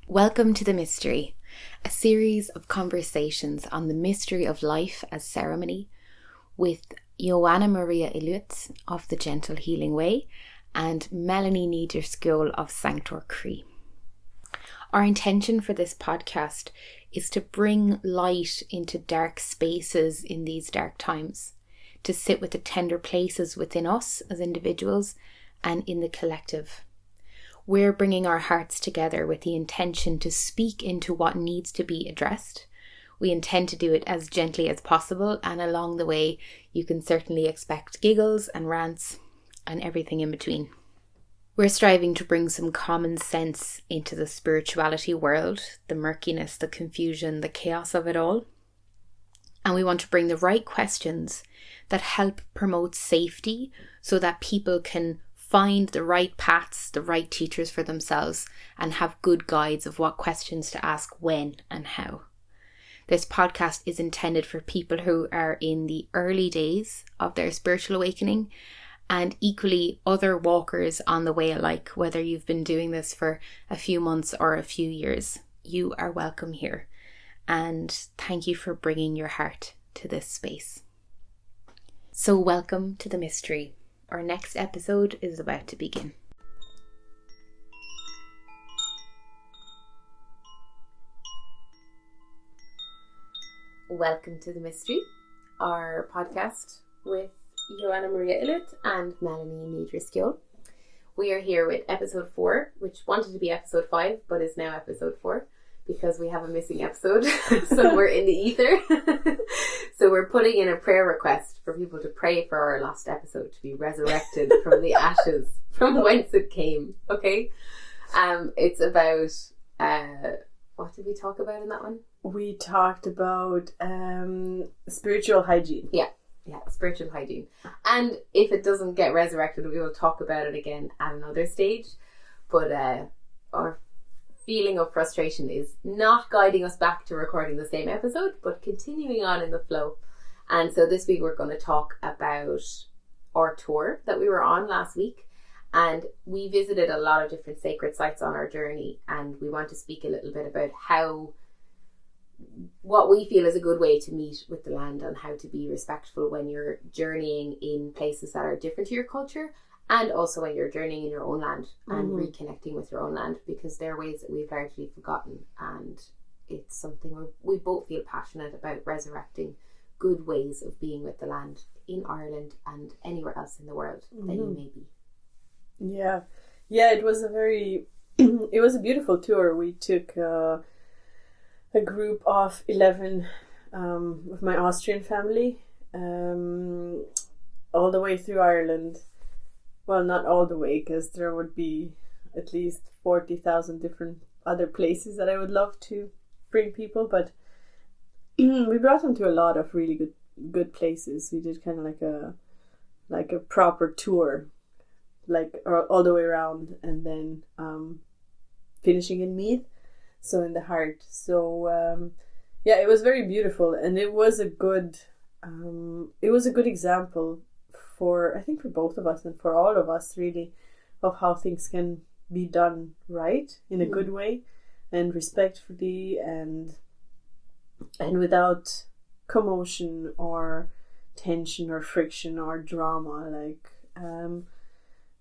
Welcome to The Mystery, a series of conversations on the mystery of life as ceremony with Joanna Maria Ilutz of The Gentle Healing Way and Melanie Niederskjöld of Sanctor Cree. Our intention for this podcast is to bring light into dark spaces in these dark times, to sit with the tender places within us as individuals and in the collective. We're bringing our hearts together with the intention to speak into what needs to be addressed. We intend to do it as gently as possible, and along the way you can certainly expect giggles and rants and everything in between. We're striving to bring some common sense into the spirituality world, the murkiness, the confusion, the chaos of it all. And we want to bring the right questions that help promote safety so that people can find the right paths, the right teachers for themselves, and have good guides of what questions to ask when and how. This podcast is intended for people who are in the early days of their spiritual awakening, and equally other walkers on the way alike, whether you've been doing this for a few months or a few years. You are welcome here, and thank you for bringing your heart to this space. So welcome to The Mystery. Our next episode is about to begin. Welcome to The Mystery, our podcast with Joanna Maria Ilutz and Melanie Niederskjöld. We are here with episode 4, which wanted to be episode 5, but is now episode 4 because we have a missing episode somewhere in the ether. So we're putting in a prayer request for people to pray for our last episode to be resurrected from the ashes from whence it came. Okay? It's about what did we talk about in that one? We talked about spiritual hygiene. Yeah, spiritual hygiene. And if it doesn't get resurrected, we will talk about it again at another stage. But our feeling of frustration is not guiding us back to recording the same episode, but continuing on in the flow. And so this week we're going to talk about our tour that we were on last week. And we visited a lot of different sacred sites on our journey, and we want to speak a little bit about what we feel is a good way to meet with the land and how to be respectful when you're journeying in places that are different to your culture, and also when you're journeying in your own land and reconnecting with your own land, because there are ways that we've largely forgotten, and it's something we both feel passionate about, resurrecting good ways of being with the land in Ireland and anywhere else in the world that you may be. Yeah, it was it was a beautiful tour. We took a group of 11 with my Austrian family all the way through Ireland. Well, not all the way, because there would be at least 40,000 different other places that I would love to bring people, but we brought them to a lot of really good places. We did kind of like a proper tour, like all the way around, and then finishing in Meath, so in the heart. So it was very beautiful, and it was a good example for both of us and for all of us, really, of how things can be done right in a good way and respectfully and without commotion or tension or friction or drama.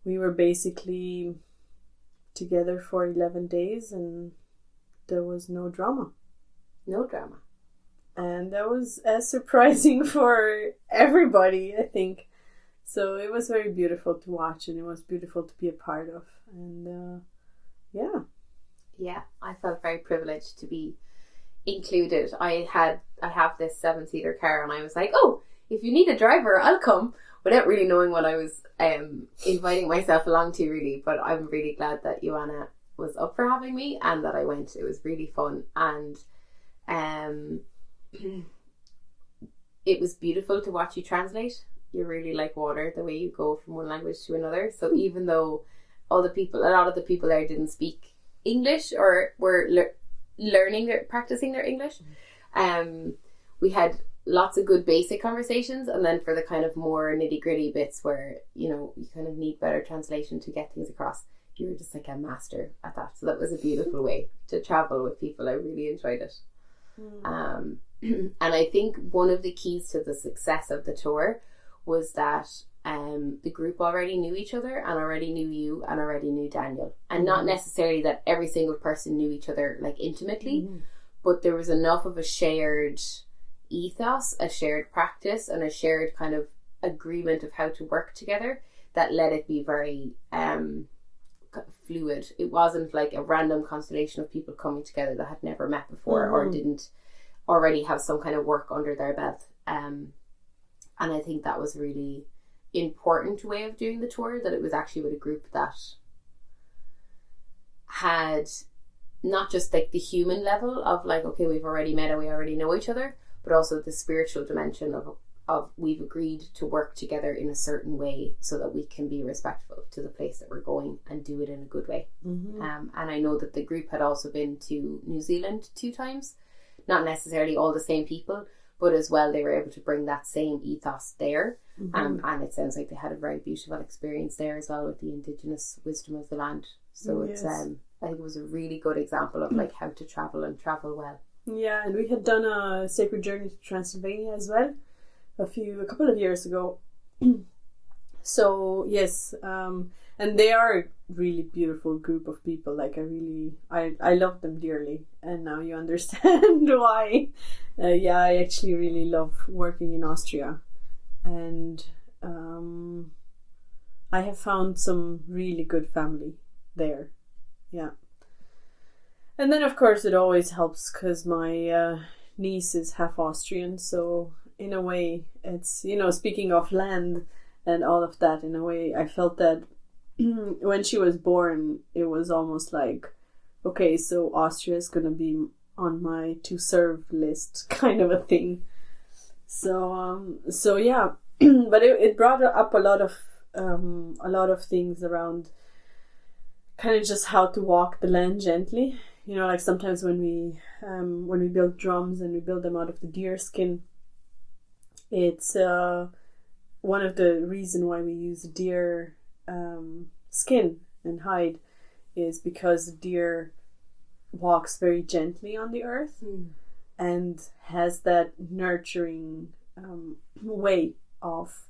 We were basically together for 11 days and there was no drama. And that was surprising for everybody, I think. So it was very beautiful to watch, and it was beautiful to be a part of. And I felt very privileged to be included. I have this 7-seater car, and I was like, oh, if you need a driver, I'll come, without really knowing what I was inviting myself along to, really. But I'm really glad that Joanna was up for having me and that I went. It was really fun, and it was beautiful to watch you translate. You're really like water, the way you go from one language to another. So even though a lot of the people there didn't speak English or were practicing their English, we had lots of good basic conversations, and then for the kind of more nitty gritty bits where you kind of need better translation to get things across, you were just like a master at that. So that was a beautiful way to travel with people. I really enjoyed it. And I think one of the keys to the success of the tour was that the group already knew each other and already knew you and already knew Daniel. And not necessarily that every single person knew each other like intimately, but there was enough of a shared ethos, a shared practice, and a shared kind of agreement of how to work together that let it be very fluid. It wasn't like a random constellation of people coming together that had never met before or didn't already have some kind of work under their belt. And I think that was a really important way of doing the tour, that it was actually with a group that had not just like the human level of like, okay, we've already met and we already know each other, but also the spiritual dimension of we've agreed to work together in a certain way so that we can be respectful to the place that we're going and do it in a good way. And I know that the group had also been to New Zealand 2 times, not necessarily all the same people, but as well they were able to bring that same ethos there. And it sounds like they had a very beautiful experience there as well with the indigenous wisdom of the land. So it's I think it was a really good example of like how to travel and travel well. Yeah, and we had done a sacred journey to Transylvania as well a couple of years ago. So yes, and they are a really beautiful group of people. Like I love them dearly, and now you understand why. I actually really love working in Austria, and I have found some really good family there. Yeah. And then of course it always helps because my niece is half Austrian, so in a way it's, speaking of land and all of that, in a way I felt that when she was born it was almost like, okay, so Austria is going to be on my to serve list kind of a thing. So yeah, but it brought up a lot of things around kind of just how to walk the land gently. Like sometimes when we build drums and we build them out of the deer skin, it's one of the reason why we use deer skin and hide is because the deer walks very gently on the earth and has that nurturing way of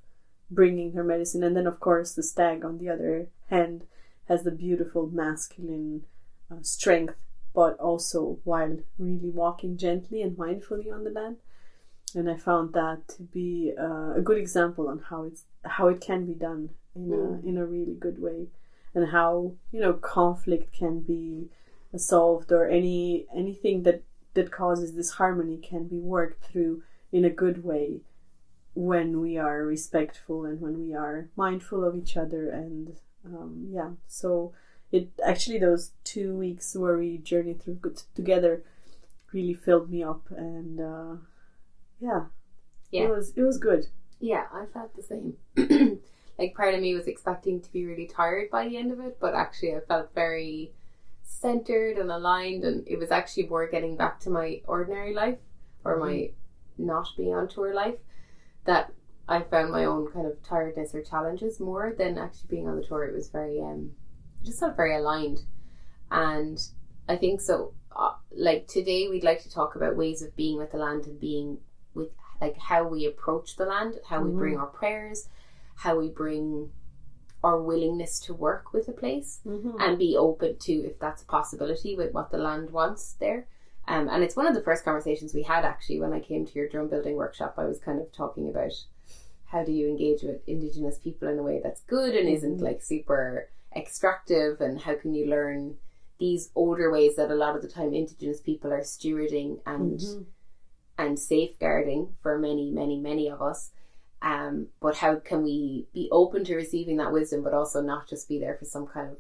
bringing her medicine. And then of course the stag on the other hand has the beautiful masculine strength, but also while really walking gently and mindfully on the land. And I found that to be a good example on how it can be done in a really good way, and how conflict can be solved, or anything that causes disharmony can be worked through in a good way when we are respectful and when we are mindful of each other. And so it actually, those 2 weeks where we journeyed through together really filled me up, and it was good. Yeah, I felt the same. Like part of me was expecting to be really tired by the end of it, but actually I felt very centered and aligned, and it was actually more getting back to my ordinary life, or my not being on tour life, that I found my own kind of tiredness or challenges more than actually being on the tour. It was very it just felt very aligned. And I think so like today we'd like to talk about ways of being with the land, and being with like how we approach the land, how we bring our prayers, how we bring our willingness to work with a place, and be open to, if that's a possibility, with what the land wants there. And it's one of the first conversations we had actually when I came to your drum building workshop. I was kind of talking about how do you engage with Indigenous people in a way that's good and isn't like super extractive, and how can you learn these older ways that a lot of the time Indigenous people are stewarding and safeguarding for many of us. But how can we be open to receiving that wisdom, but also not just be there for some kind of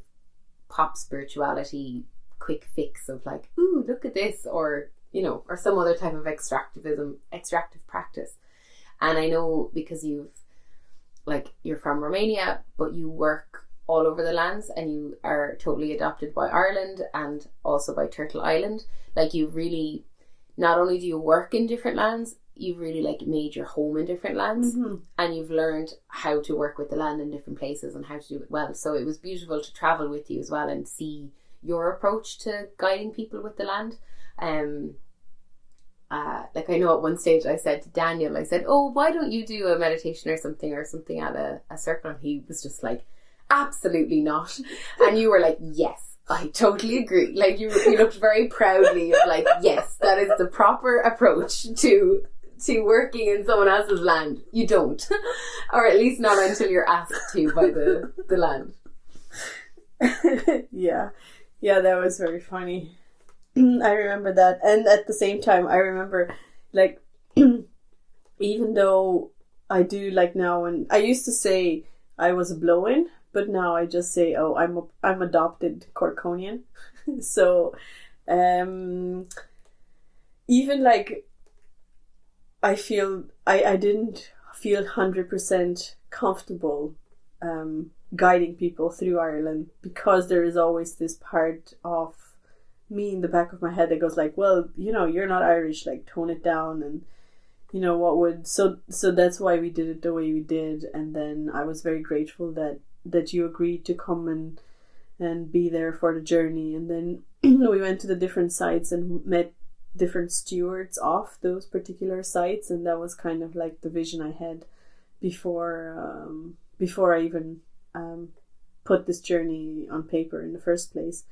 pop spirituality quick fix of like, ooh, look at this, or or some other type of extractive practice. And I know because you're from Romania, but you work all over the lands, and you are totally adopted by Ireland and also by Turtle Island. Like, you really, not only do you work in different lands, you've really like made your home in different lands, and you've learned how to work with the land in different places and how to do it well. So it was beautiful to travel with you as well and see your approach to guiding people with the land. Like I know at one stage I said to Daniel, I said, oh, why don't you do a meditation or something at a circle? And he was just like, absolutely not. And you were like, yes, I totally agree. Like you looked very proudly of like, yes, that is the proper approach to working in someone else's land. You don't. Or at least not until you're asked to by the land. Yeah, that was very funny. I remember that. And at the same time, I remember like, even though I do like now, and I used to say I was a blow-in, but now I just say, oh, I'm adopted Corkonian. So, even like, I feel, I didn't feel 100% comfortable guiding people through Ireland, because there is always this part of me in the back of my head that goes like, well, you know, you're not Irish, like tone it down, and you know what would, so that's why we did it the way we did. And then I was very grateful that you agreed to come and be there for the journey. And then we went to the different sites and met different stewards of those particular sites, and that was kind of like the vision I had before I even put this journey on paper in the first place.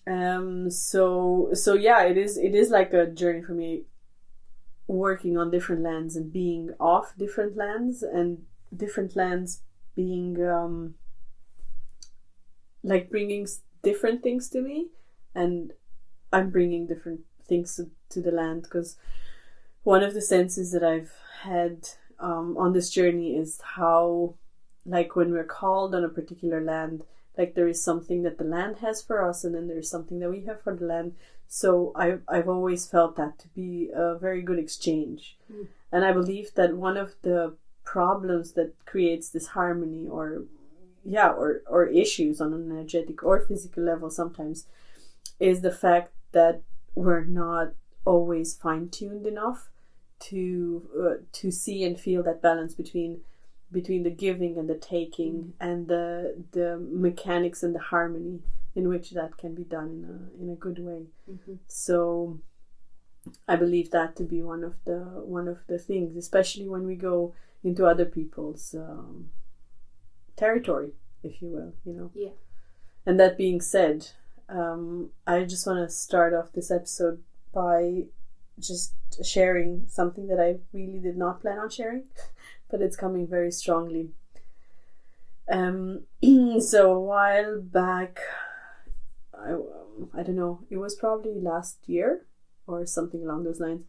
So yeah, it is like a journey for me, working on different lands and being off different lands, and different lands being like bringing different things to me, and I'm bringing different things to the land, because one of the senses that I've had on this journey is how, like, when we're called on a particular land, like there is something that the land has for us, and then there's something that we have for the land. So I've always felt that to be a very good exchange. And I believe that one of the problems that creates this harmony or issues on an energetic or physical level sometimes is the fact that we're not always fine-tuned enough to see and feel that balance between the giving and the taking, and the mechanics and the harmony in which that can be done in a good way. So I believe that to be one of the things, especially when we go into other people's territory, if you will, you know. Yeah. And that being said, I just want to start off this episode by just sharing something that I really did not plan on sharing, but it's coming very strongly. So a while back, I don't know, it was probably last year or something along those lines,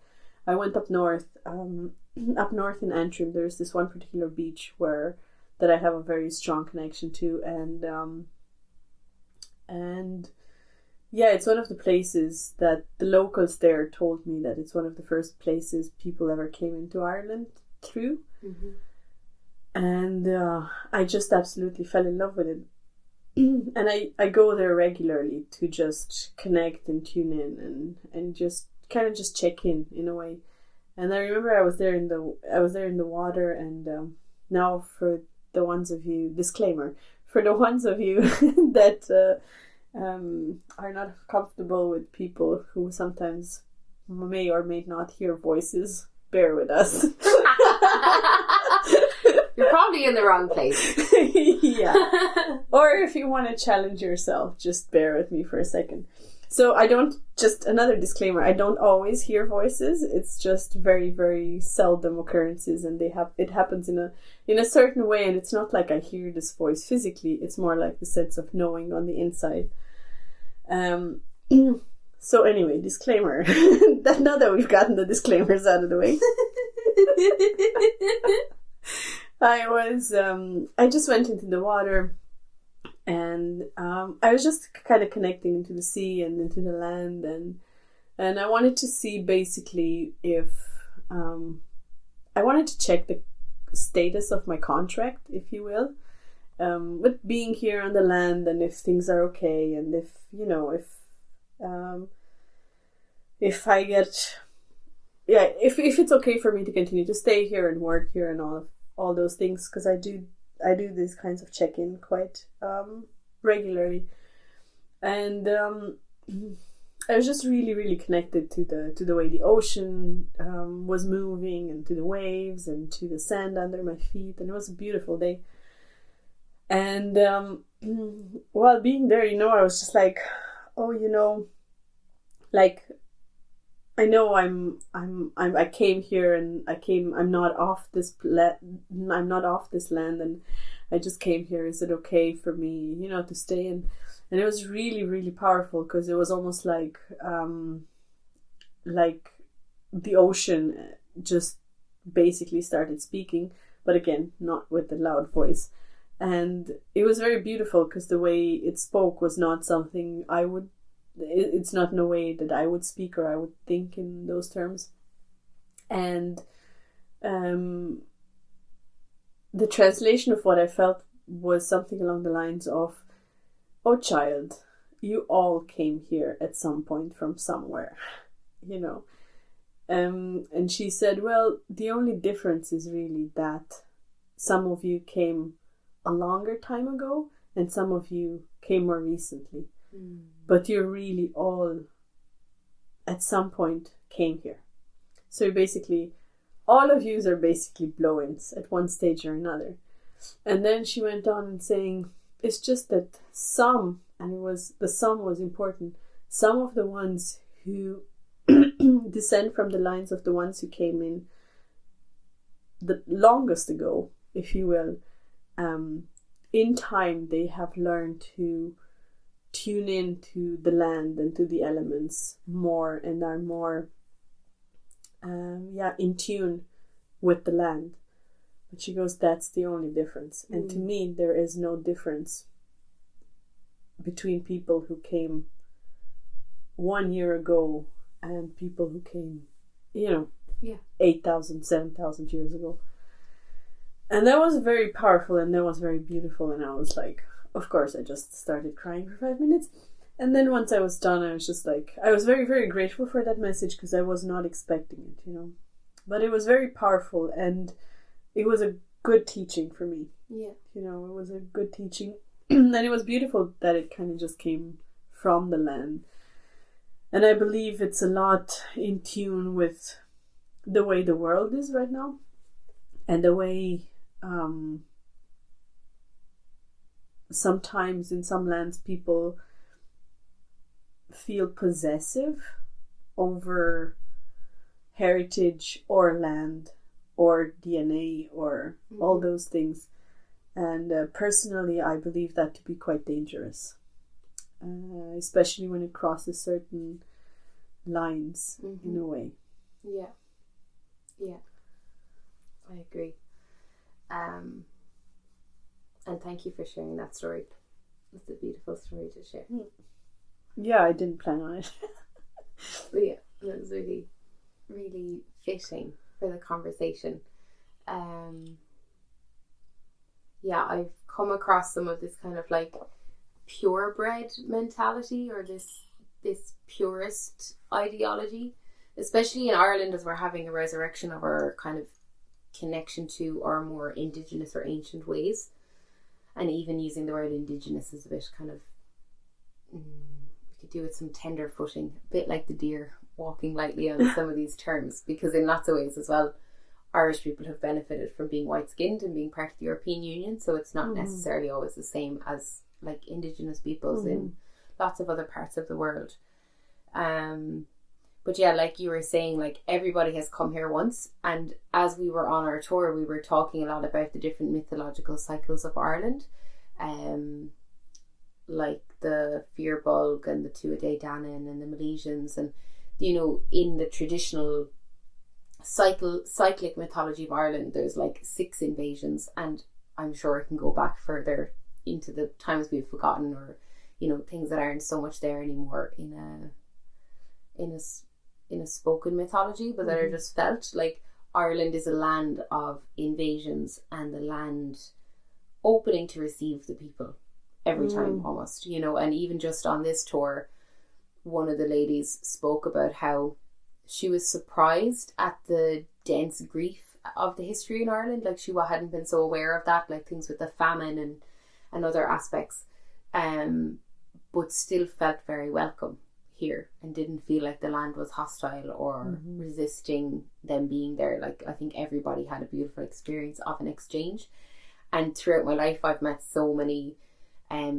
I went up north. Up north in Antrim, there's this one particular beach that I have a very strong connection to, and yeah, it's one of the places that the locals there told me that it's one of the first places people ever came into Ireland through. And I just absolutely fell in love with it. And I go there regularly to just connect and tune in and just kind of just check in a way. And I remember I was there in the water, and now for the ones of you, disclaimer, for the ones of you that are not comfortable with people who sometimes may or may not hear voices, bear with us. You're probably in the wrong place. Yeah. Or if you want to challenge yourself, just bear with me for a second. So another disclaimer, I don't always hear voices. It's just very, very seldom occurrences, and it happens in a certain way, and it's not like I hear this voice physically. It's more like the sense of knowing on the inside. So anyway, disclaimer. That now that we've gotten the disclaimers out of the way. I just went into the water, and I was just kind of connecting into the sea and into the land, and I wanted to see basically if I wanted to check the status of my contract, if you will, with being here on the land, and if things are okay, and if I get yeah, if it's okay for me to continue to stay here and work here and all those things, because I do these kinds of check-in quite regularly, and I was just really, really connected to the way the ocean was moving, and to the waves, and to the sand under my feet, and it was a beautiful day. And while being there, I was just like, oh, like, I know I came here, and I'm not off this land, and I just came here. Is it okay for me, to stay? And it was really, really powerful, because it was almost like the ocean just basically started speaking, but again, not with the loud voice. And it was very beautiful, because the way it spoke was not something it's not in a way that I would speak or I would think in those terms. And the translation of what I felt was something along the lines of, oh child, you all came here at some point from somewhere, and she said, well, the only difference is really that some of you came a longer time ago, and some of you came more recently. But you're really all, at some point, came here. So basically, all of you are basically blow-ins at one stage or another. And then she went on and saying, it's just that some, and the sum was important, some of the ones who descend from the lines of the ones who came in the longest ago, if you will, in time they have learned to tune into the land and to the elements more, and are more in tune with the land. But she goes, that's the only difference. And to me, there is no difference between people who came 1 year ago and people who came 8,000, 7,000 years ago. And that was very powerful, and that was very beautiful. And I was like, of course, I just started crying for 5 minutes. And then once I was done, I was just like, I was very, very grateful for that message, because I was not expecting it, But it was very powerful, and it was a good teaching for me. Yeah. It was a good teaching. And it was beautiful that it kind of just came from the land. And I believe it's a lot in tune with the way the world is right now, and the way sometimes in some lands people feel possessive over heritage or land or DNA or all those things. And personally, I believe that to be quite dangerous, especially when it crosses certain lines in a way. Yeah. I agree. And thank you for sharing that story. It's a beautiful story to share. Yeah, I didn't plan on it. But yeah, it was really, really fitting for the conversation. I've come across some of this kind of like purebred mentality, or this purist ideology, especially in Ireland, as we're having a resurrection of our kind of connection to our more indigenous or ancient ways. And even using the word indigenous is a bit kind of, we could do with some tender footing, a bit like the deer walking lightly on some of these terms, because in lots of ways as well, Irish people have benefited from being white-skinned and being part of the European Union, so it's not necessarily always the same as like indigenous peoples in lots of other parts of the world. But yeah, like you were saying, like everybody has come here once, and as we were on our tour, we were talking a lot about the different mythological cycles of Ireland, like the Fíorbulg and the Tuatha Dé Danann and the Milesians, and in the traditional cyclic mythology of Ireland, there's like 6 invasions, and I'm sure it can go back further into the times we've forgotten, or things that aren't so much there anymore in a spoken mythology, but that are just felt. Like Ireland is a land of invasions, and the land opening to receive the people every time almost, and even just on this tour, one of the ladies spoke about how she was surprised at the dense grief of the history in Ireland. Like, she hadn't been so aware of that, like things with the famine and other aspects, but still felt very welcome here and didn't feel like the land was hostile or resisting them being there. Like, I think everybody had a beautiful experience of an exchange. And throughout my life, I've met so many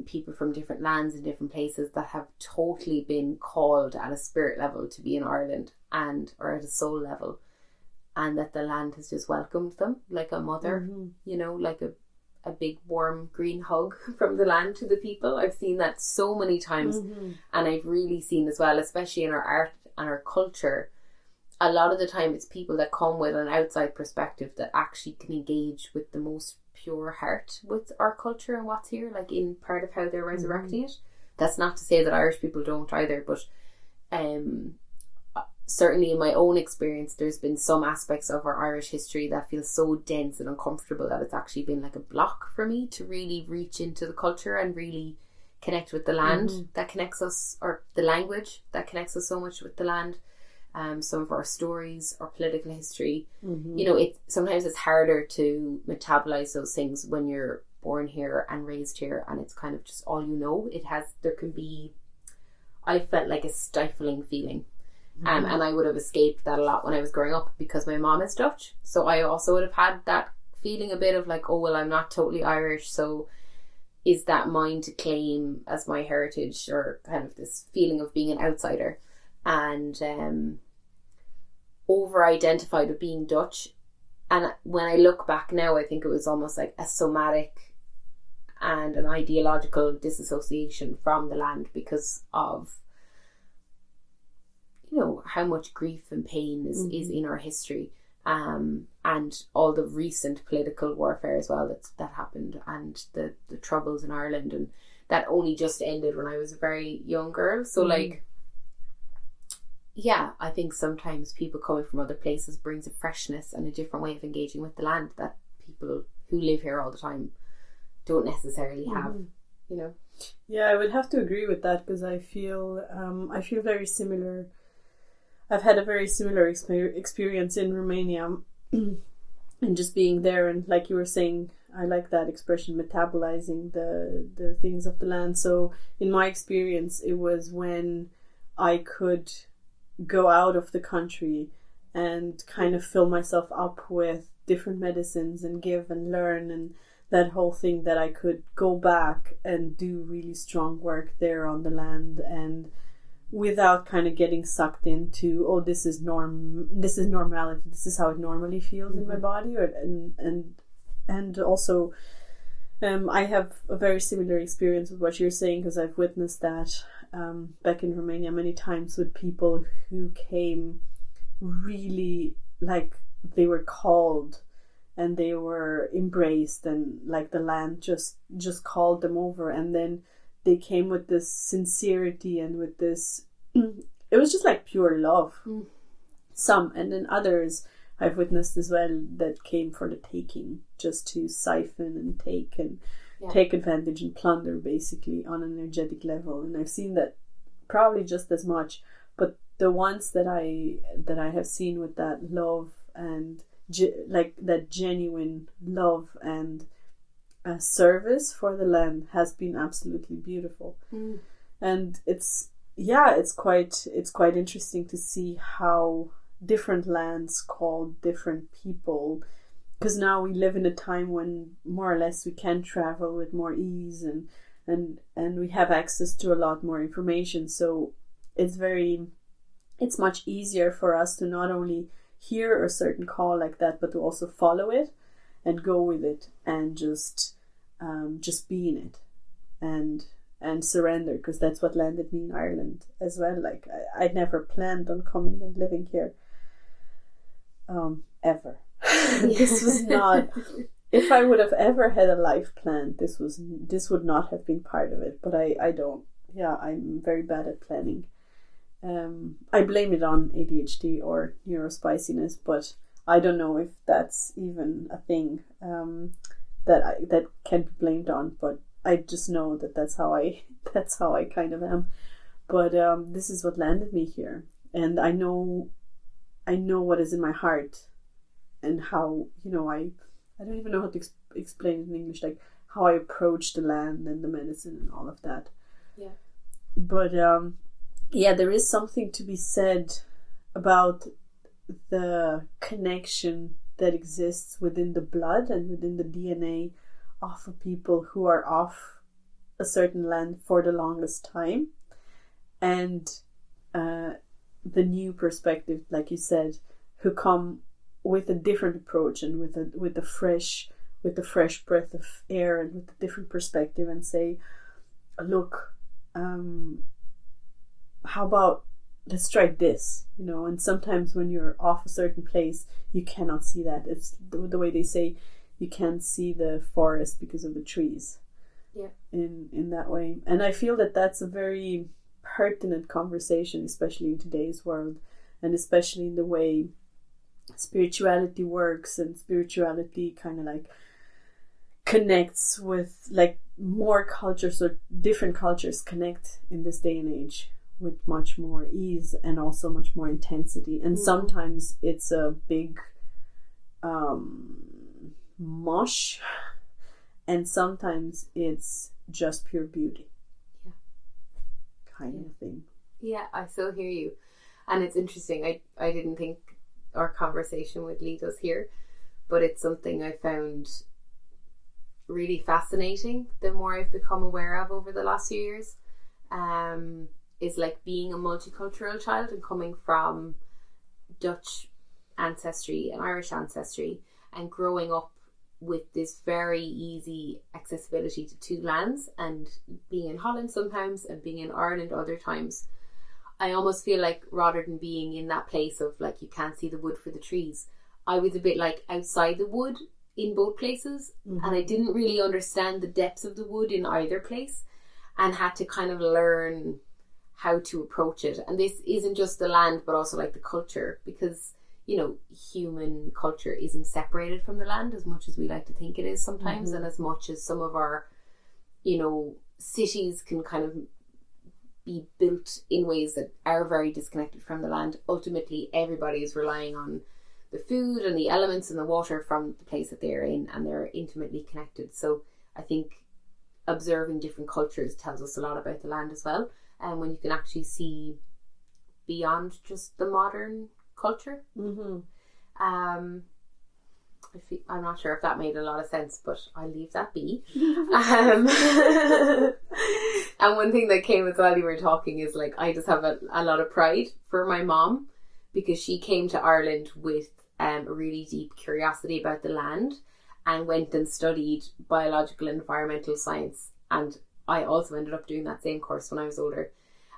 people from different lands and different places that have totally been called at a spirit level to be in Ireland, or at a soul level, and that the land has just welcomed them like a mother, you know, like a big warm green hug from the land to the people. I've seen that so many times, and I've really seen as well, especially in our art and our culture, a lot of the time it's people that come with an outside perspective that actually can engage with the most pure heart with our culture and what's here, like in part of how they're resurrecting it. That's not to say that Irish people don't either, but certainly in my own experience, there's been some aspects of our Irish history that feel so dense and uncomfortable that it's actually been like a block for me to really reach into the culture and really connect with the land that connects us, or the language that connects us so much with the land. Some of our stories, our political history, you know, sometimes it's harder to metabolize those things when you're born here and raised here, and it's kind of just all you know. There can be, I felt like a stifling feeling. And I would have escaped that a lot when I was growing up because my mom is Dutch. So I also would have had that feeling a bit of like, oh, well, I'm not totally Irish. So is that mine to claim as my heritage, or kind of this feeling of being an outsider? And over-identified with being Dutch. And when I look back now, I think it was almost like a somatic and an ideological disassociation from the land because of, you know, how much grief and pain is in our history, and all the recent political warfare as well that happened, and the troubles in Ireland, and that only just ended when I was a very young girl. So like, yeah, I think sometimes people coming from other places brings a freshness and a different way of engaging with the land that people who live here all the time don't necessarily have, you know. Yeah, I would have to agree with that, because I feel very similar. I've had a very similar experience in Romania, and just being there, and like you were saying, I like that expression, metabolizing the things of the land. So in my experience, it was when I could go out of the country and kind of fill myself up with different medicines and give and learn, and that whole thing, that I could go back and do really strong work there on the land, and without kind of getting sucked into, oh, this is normality, this is how it normally feels in my body, and also I have a very similar experience with what you're saying, because I've witnessed that back in Romania many times with people who came really like they were called and they were embraced, and like the land just called them over, and then they came with this sincerity and with this it was just like pure love. Some, and then others I've witnessed as well that came for the taking, just to siphon and take and take advantage and plunder, basically, on an energetic level. And I've seen that probably just as much, but the ones that I have seen with that love and like that genuine love and service for the land has been absolutely beautiful. And it's quite interesting to see how different lands call different people, because now we live in a time when more or less we can travel with more ease, and we have access to a lot more information. So it's much easier for us to not only hear a certain call like that, but to also follow it and go with it, and just be in it and surrender, because that's what landed me in Ireland as well. Like I'd never planned on coming and living here ever. This was not, if I would have ever had a life plan, this would not have been part of it. But I don't. Yeah, I'm very bad at planning. I blame it on ADHD or neurospiciness, but I don't know if that's even a thing that can be blamed on. But I just know that that's how I kind of am. But this is what landed me here, and I know I know what is in my heart, and how, I don't even know how to explain it in English, like how I approach the land and the medicine and all of that. Yeah. But there is something to be said about the connection that exists within the blood and within the DNA of the people who are off a certain land for the longest time, and the new perspective, like you said, who come with a different approach and with the fresh breath of air and with a different perspective, and say, look, how about let's try this, and sometimes when you're off a certain place, you cannot see that. It's the way they say you can't see the forest because of the trees. Yeah. In that way. And I feel that that's a very pertinent conversation, especially in today's world, and especially in the way spirituality works, and spirituality kind of like connects with like more cultures, or different cultures connect in this day and age with much more ease and also much more intensity. And sometimes it's a big mush, and sometimes it's just pure beauty. Yeah. Kind of thing. Yeah, I so hear you. And it's interesting. I didn't think our conversation would lead us here, but it's something I found really fascinating the more I've become aware of over the last few years. Is like being a multicultural child and coming from Dutch ancestry and Irish ancestry, and growing up with this very easy accessibility to two lands, and being in Holland sometimes and being in Ireland other times. I almost feel like, rather than being in that place of like you can't see the wood for the trees, I was a bit like outside the wood in both places, and I didn't really understand the depths of the wood in either place, and had to kind of learn how to approach it. And this isn't just the land, but also like the culture, because human culture isn't separated from the land as much as we like to think it is sometimes, and as much as some of our cities can kind of be built in ways that are very disconnected from the land. Ultimately, everybody is relying on the food and the elements and the water from the place that they're in, and they're intimately connected. So I think observing different cultures tells us a lot about the land as well, and when you can actually see beyond just the modern culture. I'm not sure if that made a lot of sense, but I'll leave that be. And one thing that came as while you were talking is like, I just have a lot of pride for my mom, because she came to Ireland with a really deep curiosity about the land, and went and studied biological and environmental science. And I also ended up doing that same course when I was older,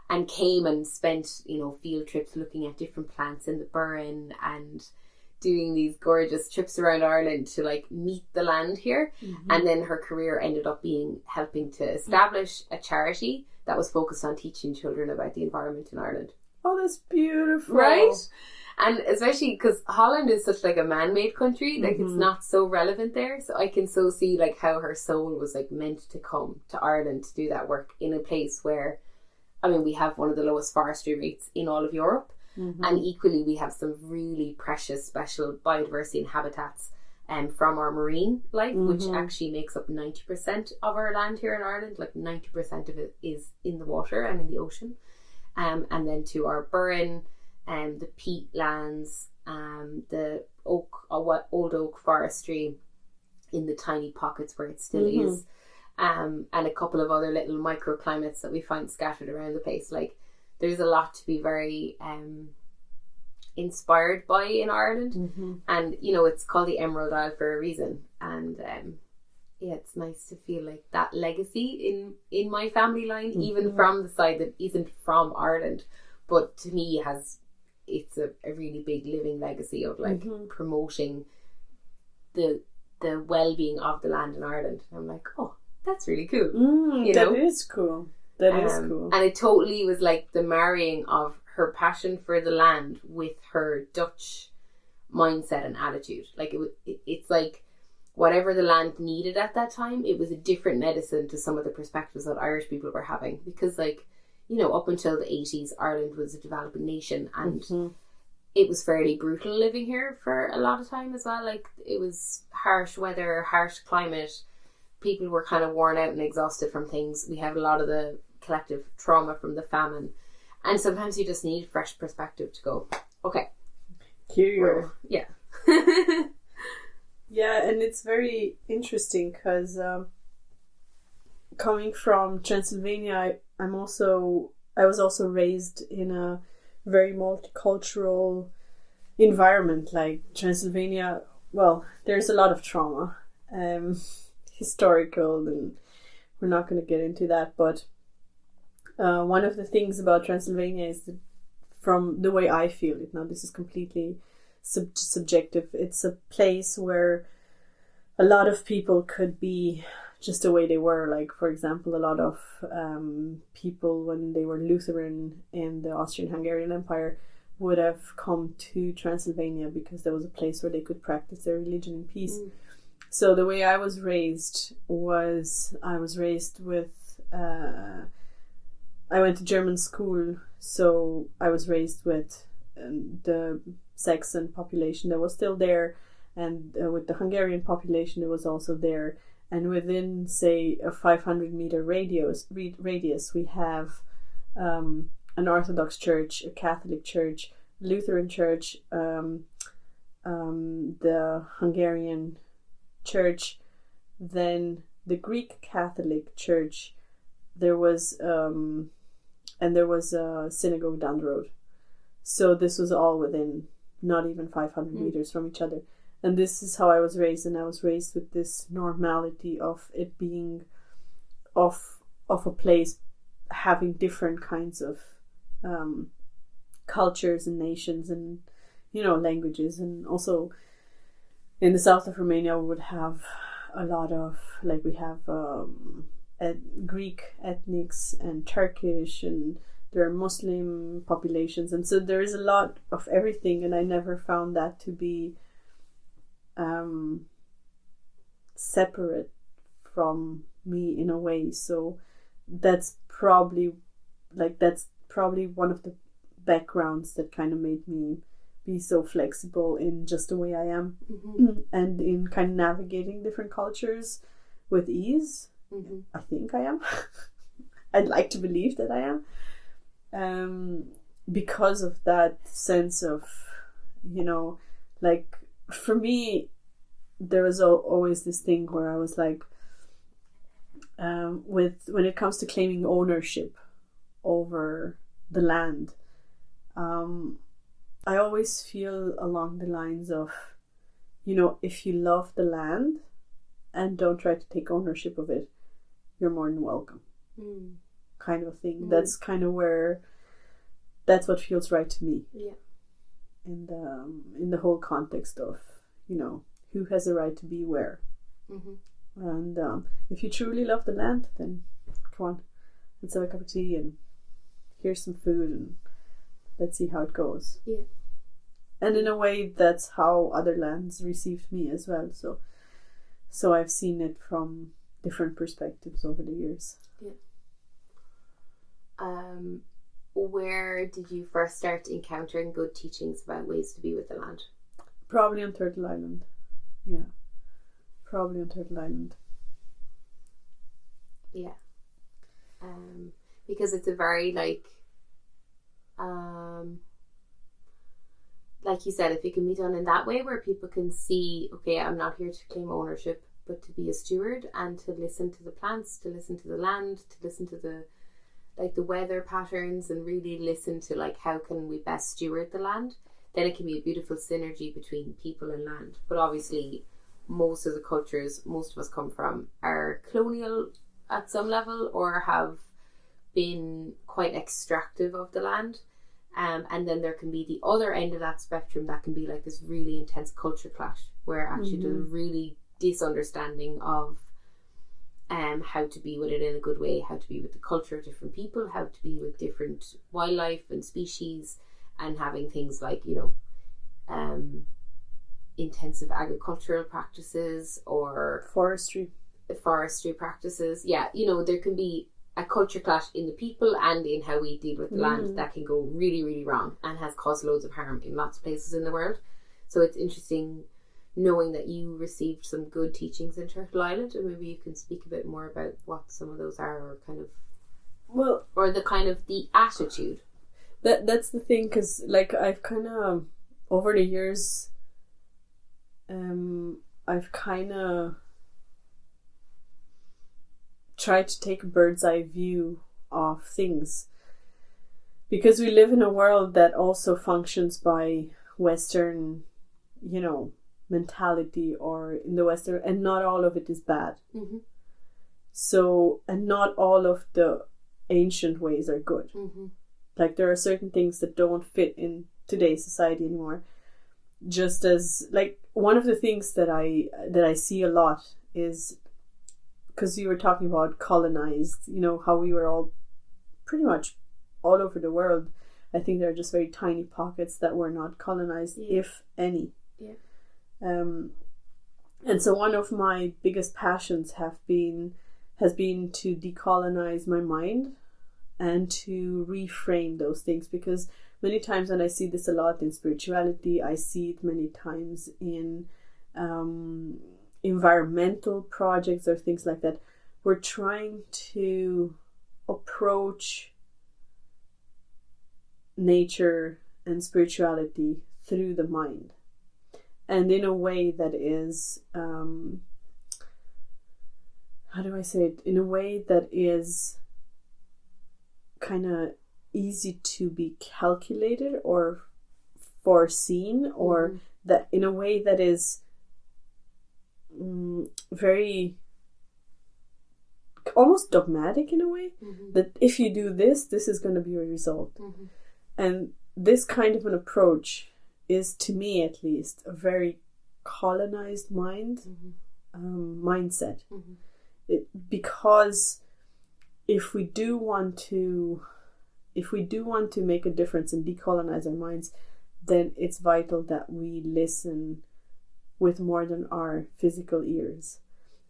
and came and spent, field trips looking at different plants in the Burren, and doing these gorgeous trips around Ireland to like meet the land here. And then her career ended up being helping to establish a charity that was focused on teaching children about the environment in Ireland. Oh, that's beautiful. Right? And especially because Holland is such like a man-made country, like it's not so relevant there. So I can so see like how her soul was like meant to come to Ireland to do that work in a place where, we have one of the lowest forestry rates in all of Europe. And equally, we have some really precious, special biodiversity and habitats from our marine life, which actually makes up 90% of our land here in Ireland. Like 90% of it is in the water and in the ocean. And then to our Burren, the peat lands, the old oak forestry in the tiny pockets where it still is, and a couple of other little microclimates that we find scattered around the place. Like, there's a lot to be very inspired by in Ireland, and it's called the Emerald Isle for a reason. And it's nice to feel like that legacy in my family line, even from the side that isn't from Ireland, but to me it's a really big living legacy of like promoting the well-being of the land in Ireland. And I'm like, oh, that's really cool. That is cool. That is cool. And it totally was like the marrying of her passion for the land with her Dutch mindset and attitude. Like it's like whatever the land needed at that time, it was a different medicine to some of the perspectives that Irish people were having. Because up until the 80s, Ireland was a developing nation, and it was fairly brutal living here for a lot of time as well. Like, it was harsh weather, harsh climate. People were kind of worn out and exhausted from things. We have a lot of the collective trauma from the famine. And sometimes you just need fresh perspective to go, okay. Here you go. Yeah. Yeah, and it's very interesting because coming from Transylvania, I was also raised in a very multicultural environment. Like Transylvania, well, there's a lot of trauma, historical, and we're not going to get into that. But one of the things about Transylvania is that, from the way I feel it, now this is completely subjective, it's a place where a lot of people could be just the way they were. Like, for example, a lot of people, when they were Lutheran in the Austrian-Hungarian Empire, would have come to Transylvania because there was a place where they could practice their religion in peace. So the way I was raised with I went to German school, so I was raised with the Saxon population that was still there, and with the Hungarian population that was also there. And within, say, a 500-meter radius, we have an Orthodox church, a Catholic church, Lutheran church, the Hungarian church, then the Greek Catholic church. There was a synagogue down the road. So this was all within not even 500 meters from each other. And this is how I was raised, and I was raised with this normality of it being of a place having different kinds of cultures and nations and, languages. And also in the south of Romania we would have a lot of, like, we have Greek ethnics and Turkish, and there are Muslim populations, and so there is a lot of everything, and I never found that to be separate from me in a way. So that's probably one of the backgrounds that kind of made me be so flexible in just the way I am, and in kind of navigating different cultures with ease. I think I am. I'd like to believe that I am, because of that sense of, like, for me, there was always this thing where I was like, when it comes to claiming ownership over the land, I always feel along the lines of, if you love the land and don't try to take ownership of it, you're more than welcome, kind of thing. That's kind of that's what feels right to me. Yeah. And in the whole context of, who has a right to be where. And if you truly love the land, then come on, let's have a cup of tea and here's some food and let's see how it goes. Yeah. And in a way, that's how other lands received me as well. So I've seen it from different perspectives over the years. Yeah. Where did you first start encountering good teachings about ways to be with the land? Probably on Turtle Island. Yeah. Probably on Turtle Island. Yeah. Because it's a very, like you said, if it can be done in that way where people can see, okay, I'm not here to claim ownership, but to be a steward and to listen to the plants, to listen to the land, to listen to the weather patterns, and really listen to, like, how can we best steward the land, then it can be a beautiful synergy between people and land. But obviously most of the cultures most of us come from are colonial at some level, or have been quite extractive of the land. And then there can be the other end of that spectrum that can be like this really intense culture clash, where actually there's a really disunderstanding of how to be with it in a good way, how to be with the culture of different people, how to be with different wildlife and species, and having things like, intensive agricultural practices or forestry practices. Yeah, there can be a culture clash in the people and in how we deal with the land that can go really, really wrong and has caused loads of harm in lots of places in the world. So it's interesting knowing that you received some good teachings in Turtle Island, and maybe you can speak a bit more about what some of those are, or kind of, well, or the kind of the attitude. That's the thing, because like I've kind of over the years, I've kind of tried to take a bird's eye view of things, because we live in a world that also functions by Western, mentality, or in the Western, and not all of it is bad. So, and not all of the ancient ways are good. Like there are certain things that don't fit in today's society anymore. Just as like one of the things that I see a lot is, because you were talking about colonized, how we were all pretty much all over the world. I think there are just very tiny pockets that were not colonized, if any. And so one of my biggest passions has been to decolonize my mind and to reframe those things, because many times, and I see this a lot in spirituality, I see it many times in environmental projects or things like that. We're trying to approach nature and spirituality through the mind, and in a way that is how do I say it, in a way that is kind of easy to be calculated or foreseen, or that in a way that is very almost dogmatic in a way, that if you do this is going to be a result. And this kind of an approach is, to me at least, a very colonized mindset. Because if we do want to make a difference and decolonize our minds, then it's vital that we listen with more than our physical ears,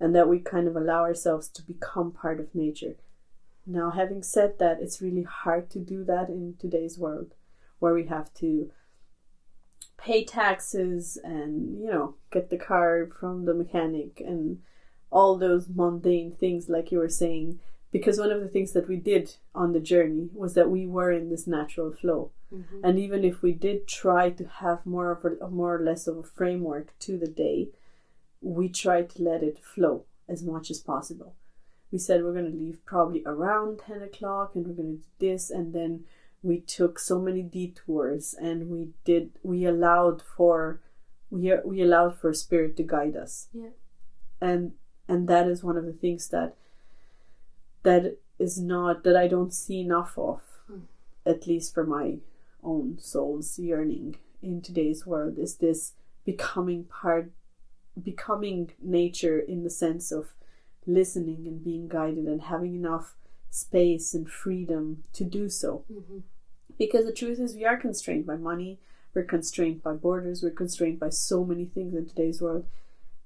and that we kind of allow ourselves to become part of nature. Now, having said that, it's really hard to do that in today's world, where we have to pay taxes and, get the car from the mechanic and all those mundane things, like you were saying. Because one of the things that we did on the journey was that we were in this natural flow. And even if we did try to have more or less of a framework to the day, we tried to let it flow as much as possible. We said we're going to leave probably around 10 o'clock and we're going to do this, and then we took so many detours, and we allowed for spirit to guide us. And that is one of the things that I don't see enough of, at least for my own soul's yearning in today's world, is this becoming nature, in the sense of listening and being guided and having enough space and freedom to do so. Because the truth is, we are constrained by money, we're constrained by borders, we're constrained by so many things in today's world,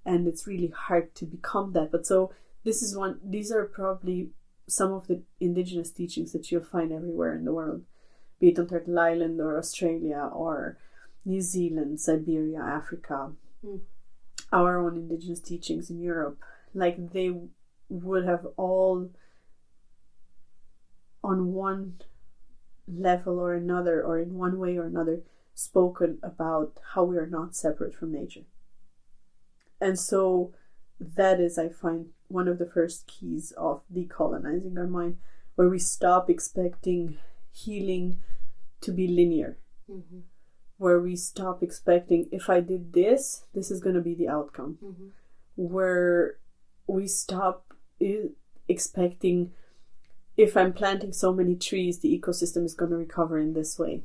and it's really hard to become that. But so these are probably some of the indigenous teachings that you'll find everywhere in the world, be it on Turtle Island or Australia or New Zealand, Siberia, Africa, our own indigenous teachings in Europe. Like, they would have all, on one level or another, or in one way or another, spoken about how we are not separate from nature. And so that is, I find, one of the first keys of decolonizing our mind, where we stop expecting healing to be linear. Where we stop expecting, if I did this is going to be the outcome. Where we stop expecting, if I'm planting so many trees, the ecosystem is going to recover in this way.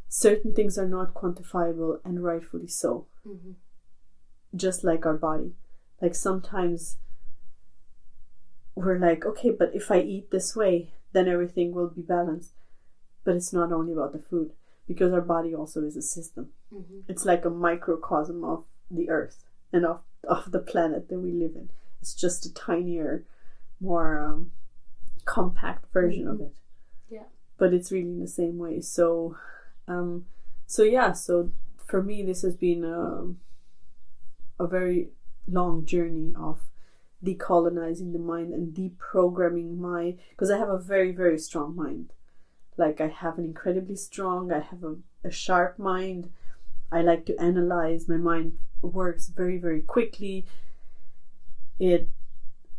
Certain things are not quantifiable, and rightfully so. Just like our body. Like, sometimes we're like, okay, but if I eat this way, then everything will be balanced. But it's not only about the food, because our body also is a system. It's like a microcosm of the earth and of the planet that we live in. It's just a tinier, more compact version of it. Yeah. But it's really in the same way. So for me, this has been a very long journey of decolonizing the mind and deprogramming because I have a very, very strong mind. Like, I have an incredibly strong, I have a sharp mind. I like to analyze. My mind works very, very quickly. It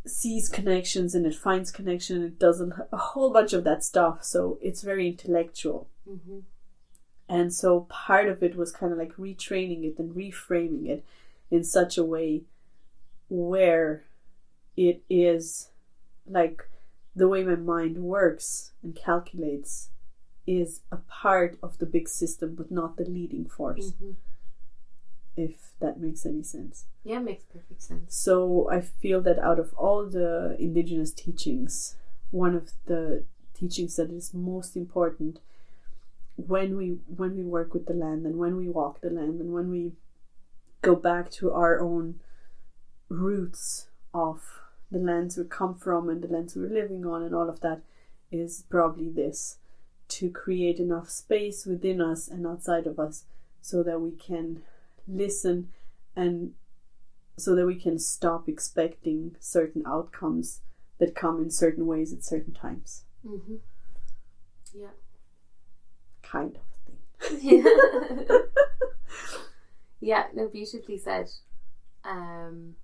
sees connections and it finds connection. It does a whole bunch of that stuff. So it's very intellectual. Mm-hmm. And so part of it was kind of like retraining it and reframing it in such a way where it is like the way my mind works and calculates is a part of the big system, but not the leading force. Mm-hmm. If that makes any sense. Yeah, it makes perfect sense. So I feel that out of all the indigenous teachings, one of the teachings that is most important when we work with the land and when we walk the land and when we go back to our own roots of the lands we come from and the lands we're living on and all of that, is probably this: to create enough space within us and outside of us so that we can listen and so that we can stop expecting certain outcomes that come in certain ways at certain times. Mm-hmm. Yeah. Kind of a thing. Yeah. Yeah, no, beautifully said. And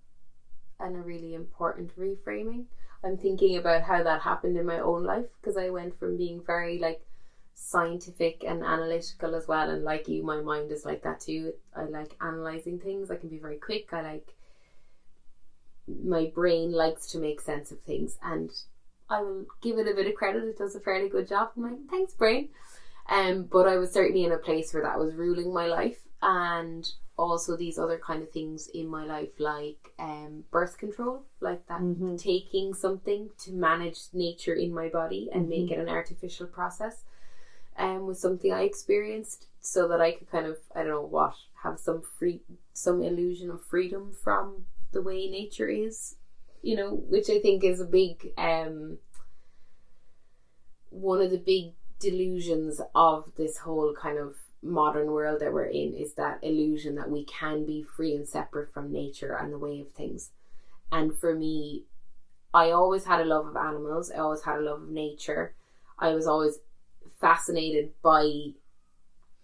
a really important reframing. I'm thinking about how that happened in my own life, because I went from being very like scientific and analytical as well, and like you, my mind is like that too. I like analysing things. I can be very quick. My brain likes to make sense of things, and I will give it a bit of credit. It does a fairly good job. I'm like, thanks, brain. But I was certainly in a place where that was ruling my life, and also these other kind of things in my life, like birth control, like that, mm-hmm. taking something to manage nature in my body and mm-hmm. make it an artificial process, was something I experienced, so that I could kind of, I don't know what, have some illusion of freedom from the way nature is, you know, which I think is a big one of the big delusions of this whole kind of modern world that we're in, is that illusion that we can be free and separate from nature and the way of things. And for me, I always had a love of animals. I always had a love of nature. I was always fascinated by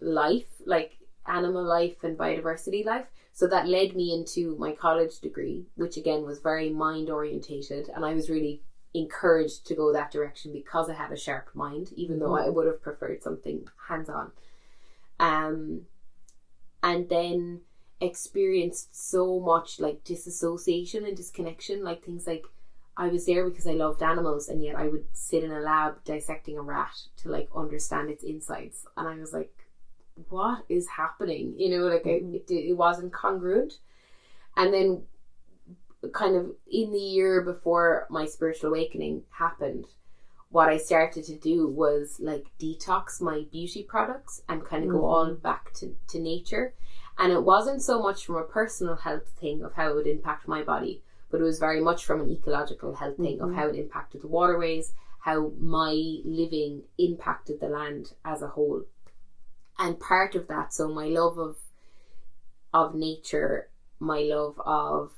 life, like animal life and biodiversity life. So that led me into my college degree, which again was very mind orientated, and I was really encouraged to go that direction because I had a sharp mind, even though I would have preferred something hands-on. And then experienced so much like disassociation and disconnection, like things like I was there because I loved animals, and yet I would sit in a lab dissecting a rat to like understand its insides, and I was like, what is happening? You know, like it wasn't congruent. And then kind of in the year before my spiritual awakening happened, what I started to do was like detox my beauty products and kind of go all back to nature. And it wasn't so much from a personal health thing of how it would impact my body, but it was very much from an ecological health thing of how it impacted the waterways, how my living impacted the land as a whole. And part of that, so my love of nature, my love of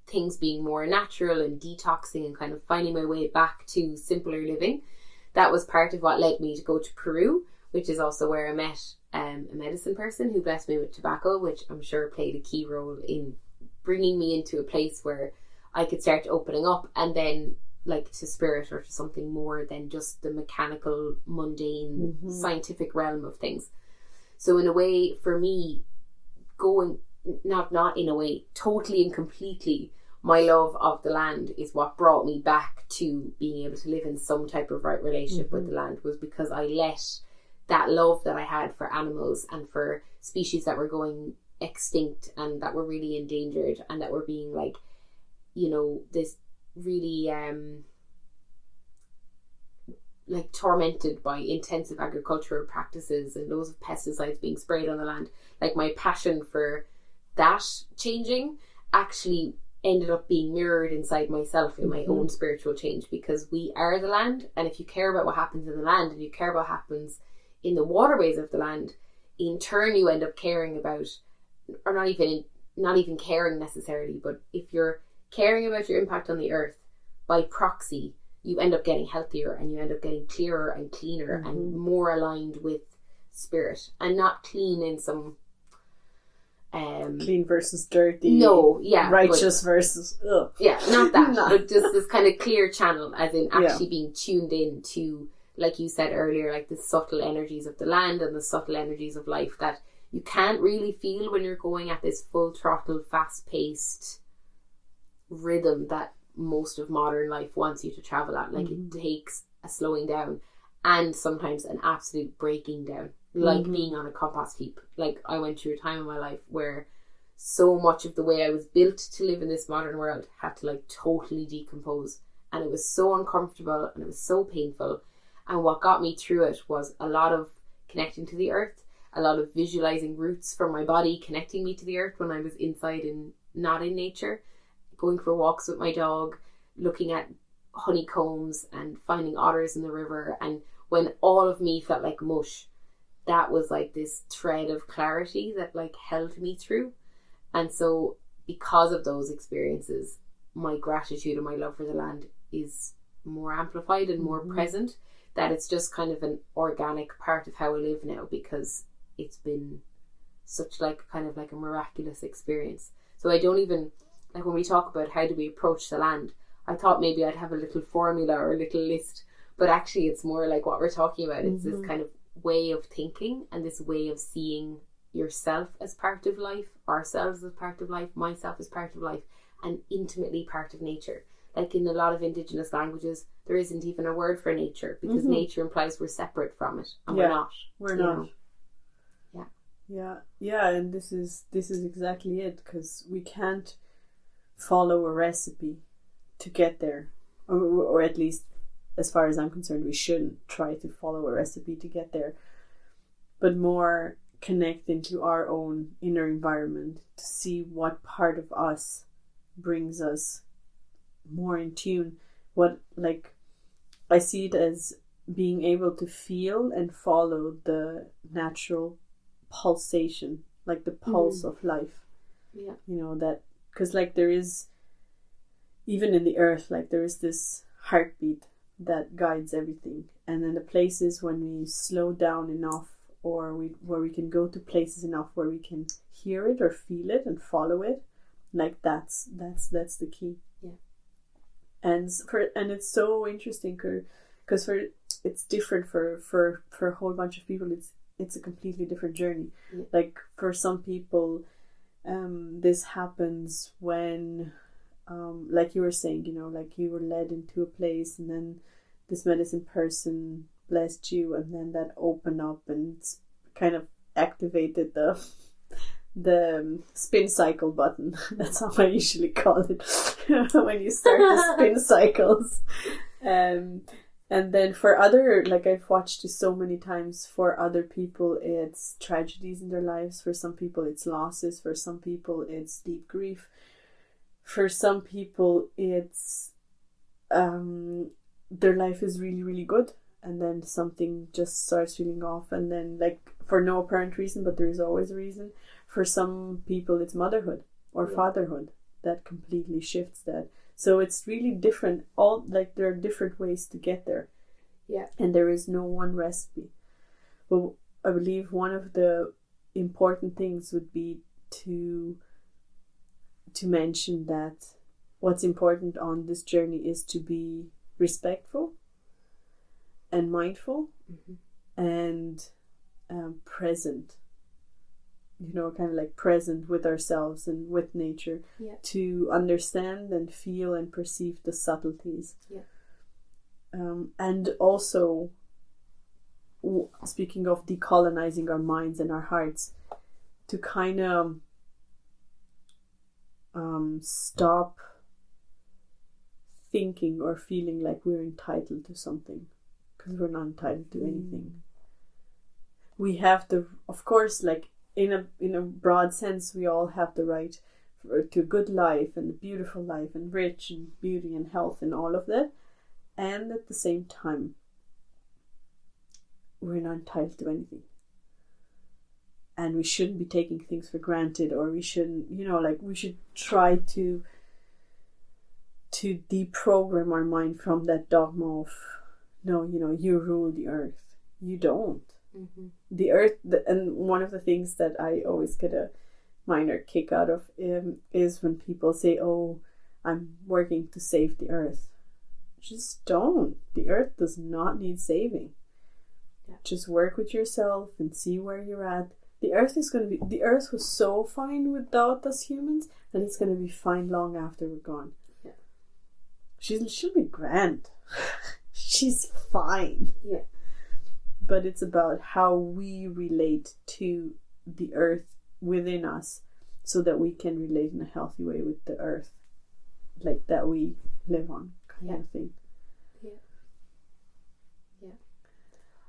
things being more natural and detoxing and kind of finding my way back to simpler living, that was part of what led me to go to Peru, which is also where I met a medicine person who blessed me with tobacco, which I'm sure played a key role in bringing me into a place where I could start opening up, and then like to spirit or to something more than just the mechanical, mundane, scientific realm of things. So in a way, for me, going, not in a way, totally and completely, my love of the land is what brought me back to being able to live in some type of right relationship with the land, was because I let that love that I had for animals and for species that were going extinct and that were really endangered and that were being like, you know, this really like tormented by intensive agricultural practices and loads of pesticides being sprayed on the land. Like my passion for that changing actually ended up being mirrored inside myself in my own spiritual change, because we are the land, and if you care about what happens in the land and you care about what happens in the waterways of the land, in turn you end up caring about, or not even caring necessarily, but if you're caring about your impact on the earth, by proxy you end up getting healthier, and you end up getting clearer and cleaner and more aligned with spirit, and not clean in some clean versus dirty. No, yeah. Righteous versus ugh. Yeah, not that. But just this kind of clear channel, as in actually being tuned in to, like you said earlier, like the subtle energies of the land and the subtle energies of life that you can't really feel when you're going at this full throttle, fast paced rhythm that most of modern life wants you to travel at. Like it takes a slowing down and sometimes an absolute breaking down. Like being on a compost heap. Like I went through a time in my life where so much of the way I was built to live in this modern world had to like totally decompose, and it was so uncomfortable and it was so painful. And what got me through it was a lot of connecting to the earth, a lot of visualizing roots from my body connecting me to the earth when I was inside and not in nature, going for walks with my dog, looking at honeycombs and finding otters in the river. And when all of me felt like mush, that was like this thread of clarity that like held me through. And so because of those experiences, my gratitude and my love for the land is more amplified and more present, that it's just kind of an organic part of how I live now, because it's been such like kind of like a miraculous experience. So I don't even, like when we talk about how do we approach the land, I thought maybe I'd have a little formula or a little list, but actually it's more like what we're talking about. It's this kind of way of thinking and this way of seeing yourself as part of life, ourselves as part of life, myself as part of life, and intimately part of nature. Like in a lot of indigenous languages, there isn't even a word for nature, because nature implies we're separate from it, and we're not. We're not. Know? Yeah, and this is exactly it, because we can't follow a recipe to get there, or at least as far as I'm concerned, we shouldn't try to follow a recipe to get there, but more connect into our own inner environment to see what part of us brings us more in tune. What, like, I see it as being able to feel and follow the natural pulsation, like the pulse of life. Yeah. You know, that, because like there is, even in the earth, like there is this heartbeat that guides everything. And then the places when we slow down enough, or where we can go to places enough where we can hear it or feel it and follow it, like that's the key. Yeah. And it's so interesting because it's different for a whole bunch of people. It's a completely different journey. Yeah. Like for some people, this happens when, like you were saying, you know, like you were led into a place and then this medicine person blessed you, and then that opened up and kind of activated the spin cycle button. That's how I usually call it when you start the spin cycles. And then for other, like I've watched it so many times, for other people it's tragedies in their lives, for some people it's losses, for some people it's deep grief, for some people it's their life is really, really good, and then something just starts feeling off, and then like for no apparent reason, but there is always a reason. For some people it's motherhood or fatherhood that completely shifts that. So it's really different. All, like, there are different ways to get there. Yeah. And there is no one recipe. But I believe one of the important things would be to mention that what's important on this journey is to be respectful and mindful and present. You know, kind of like present with ourselves and with nature, to understand and feel and perceive the subtleties. And also, speaking of decolonizing our minds and our hearts, to kind of stop thinking or feeling like we're entitled to something, because we're not entitled to anything. We have the, of course, like in a broad sense, we all have the right to a good life and a beautiful life and rich and beauty and health and all of that. And at the same time, we're not entitled to anything. And we shouldn't be taking things for granted, or we shouldn't, we should try to deprogram our mind from that dogma of, no, you rule the earth. You don't. Mm-hmm. The earth, and one of the things that I always get a minor kick out of is when people say, oh, I'm working to save the earth. Just don't. The earth does not need saving. Yeah. Just work with yourself and see where you're at. The earth was so fine without us humans, and it's going to be fine long after we're gone. Yeah. She'll be grand. She's fine. Yeah. But it's about how we relate to the earth within us, so that we can relate in a healthy way with the earth, like that we live on, kind of thing. Yeah. Yeah.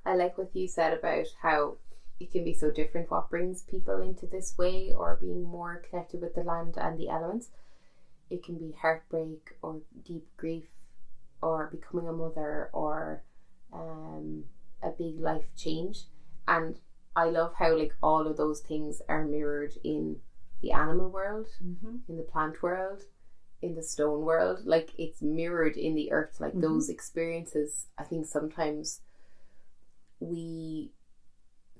I like what you said about how it can be so different what brings people into this way, or being more connected with the land and the elements. It can be heartbreak, or deep grief, or becoming a mother, or a big life change. And I love how all of those things are mirrored in the animal world, mm-hmm. in the plant world, in the stone world. It's mirrored in the earth. Mm-hmm. Those experiences, I think sometimes we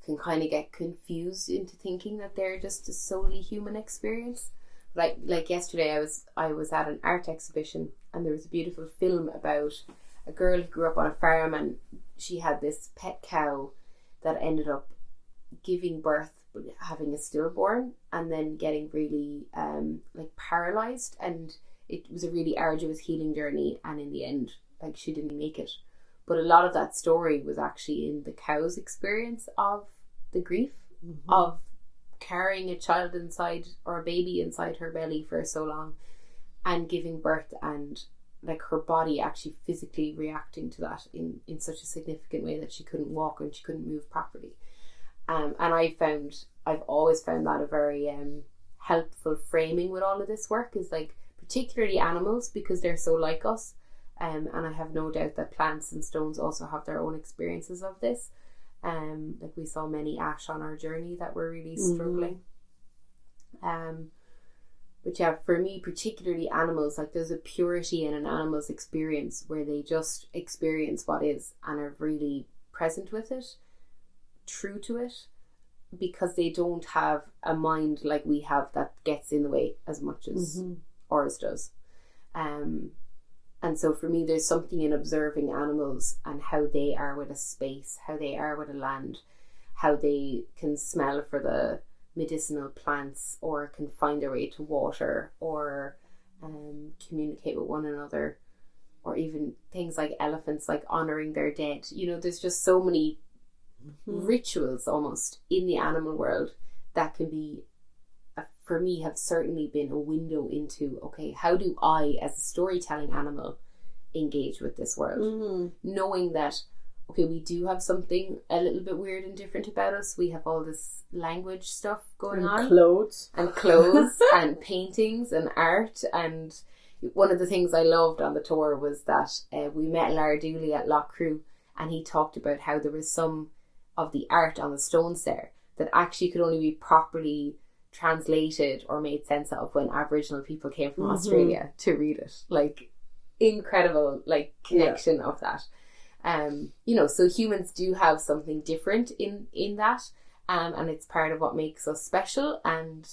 can kind of get confused into thinking that they're just a solely human experience. Like yesterday I was at an art exhibition, and there was a beautiful film about a girl who grew up on a farm, and she had this pet cow that ended up giving birth, having a stillborn, and then getting really paralyzed, and it was a really arduous healing journey, and in the end she didn't make it. But a lot of that story was actually in the cow's experience of the grief, mm-hmm. of carrying a child inside, or a baby inside her belly for so long, and giving birth, and her body actually physically reacting to that in such a significant way that she couldn't walk and she couldn't move properly. And I've always found that a very helpful framing with all of this work, is particularly animals, because they're so like us. And I have no doubt that plants and stones also have their own experiences of this. We saw many ash on our journey that were really struggling. But yeah, for me, particularly animals, there's a purity in an animal's experience where they just experience what is and are really present with it, true to it, because they don't have a mind like we have that gets in the way as much as mm-hmm. ours does. And so for me, there's something in observing animals and how they are with a space, how they are with a land, how they can smell for the medicinal plants, or can find their way to water, or communicate with one another, or even things like elephants, honouring their dead. There's just so many mm-hmm. rituals almost in the animal world that can be, for me, have certainly been a window into, okay, how do I, as a storytelling animal, engage with this world? Mm-hmm. Knowing that, okay, we do have something a little bit weird and different about us. We have all this language stuff going on. Clothes. And paintings and art. And one of the things I loved on the tour was that we met Lara Dooley at Lough Crew, and he talked about how there was some of the art on the stones there that actually could only be properly translated or made sense of when Aboriginal people came from mm-hmm. Australia to read it. Incredible connection of that. So humans do have something different in that, and it's part of what makes us special, and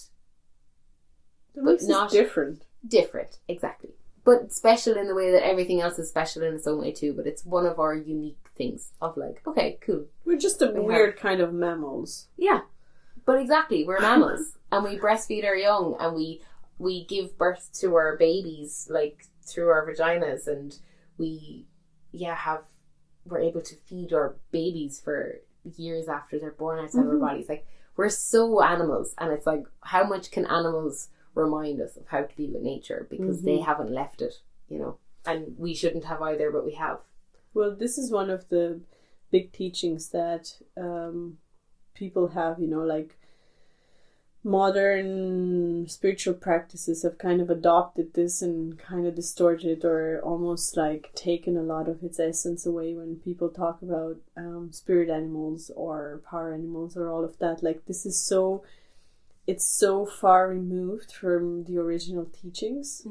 but not different, exactly, but special in the way that everything else is special in its own way too. But it's one of our unique things of okay, cool, we're just a weird kind of mammals. Yeah, but exactly, we're mammals, and we breastfeed our young, and we give birth to our babies through our vaginas, and we're able to feed our babies for years after they're born outside mm-hmm. our bodies. We're so animals, and it's how much can animals remind us of how to be with nature, because mm-hmm. they haven't left it, and we shouldn't have either, but we have. Well, this is one of the big teachings that people have, modern spiritual practices have kind of adopted this and kind of distorted or almost like taken a lot of its essence away when people talk about spirit animals or power animals or all of that. Like, this is so, it's so far removed from the original teachings.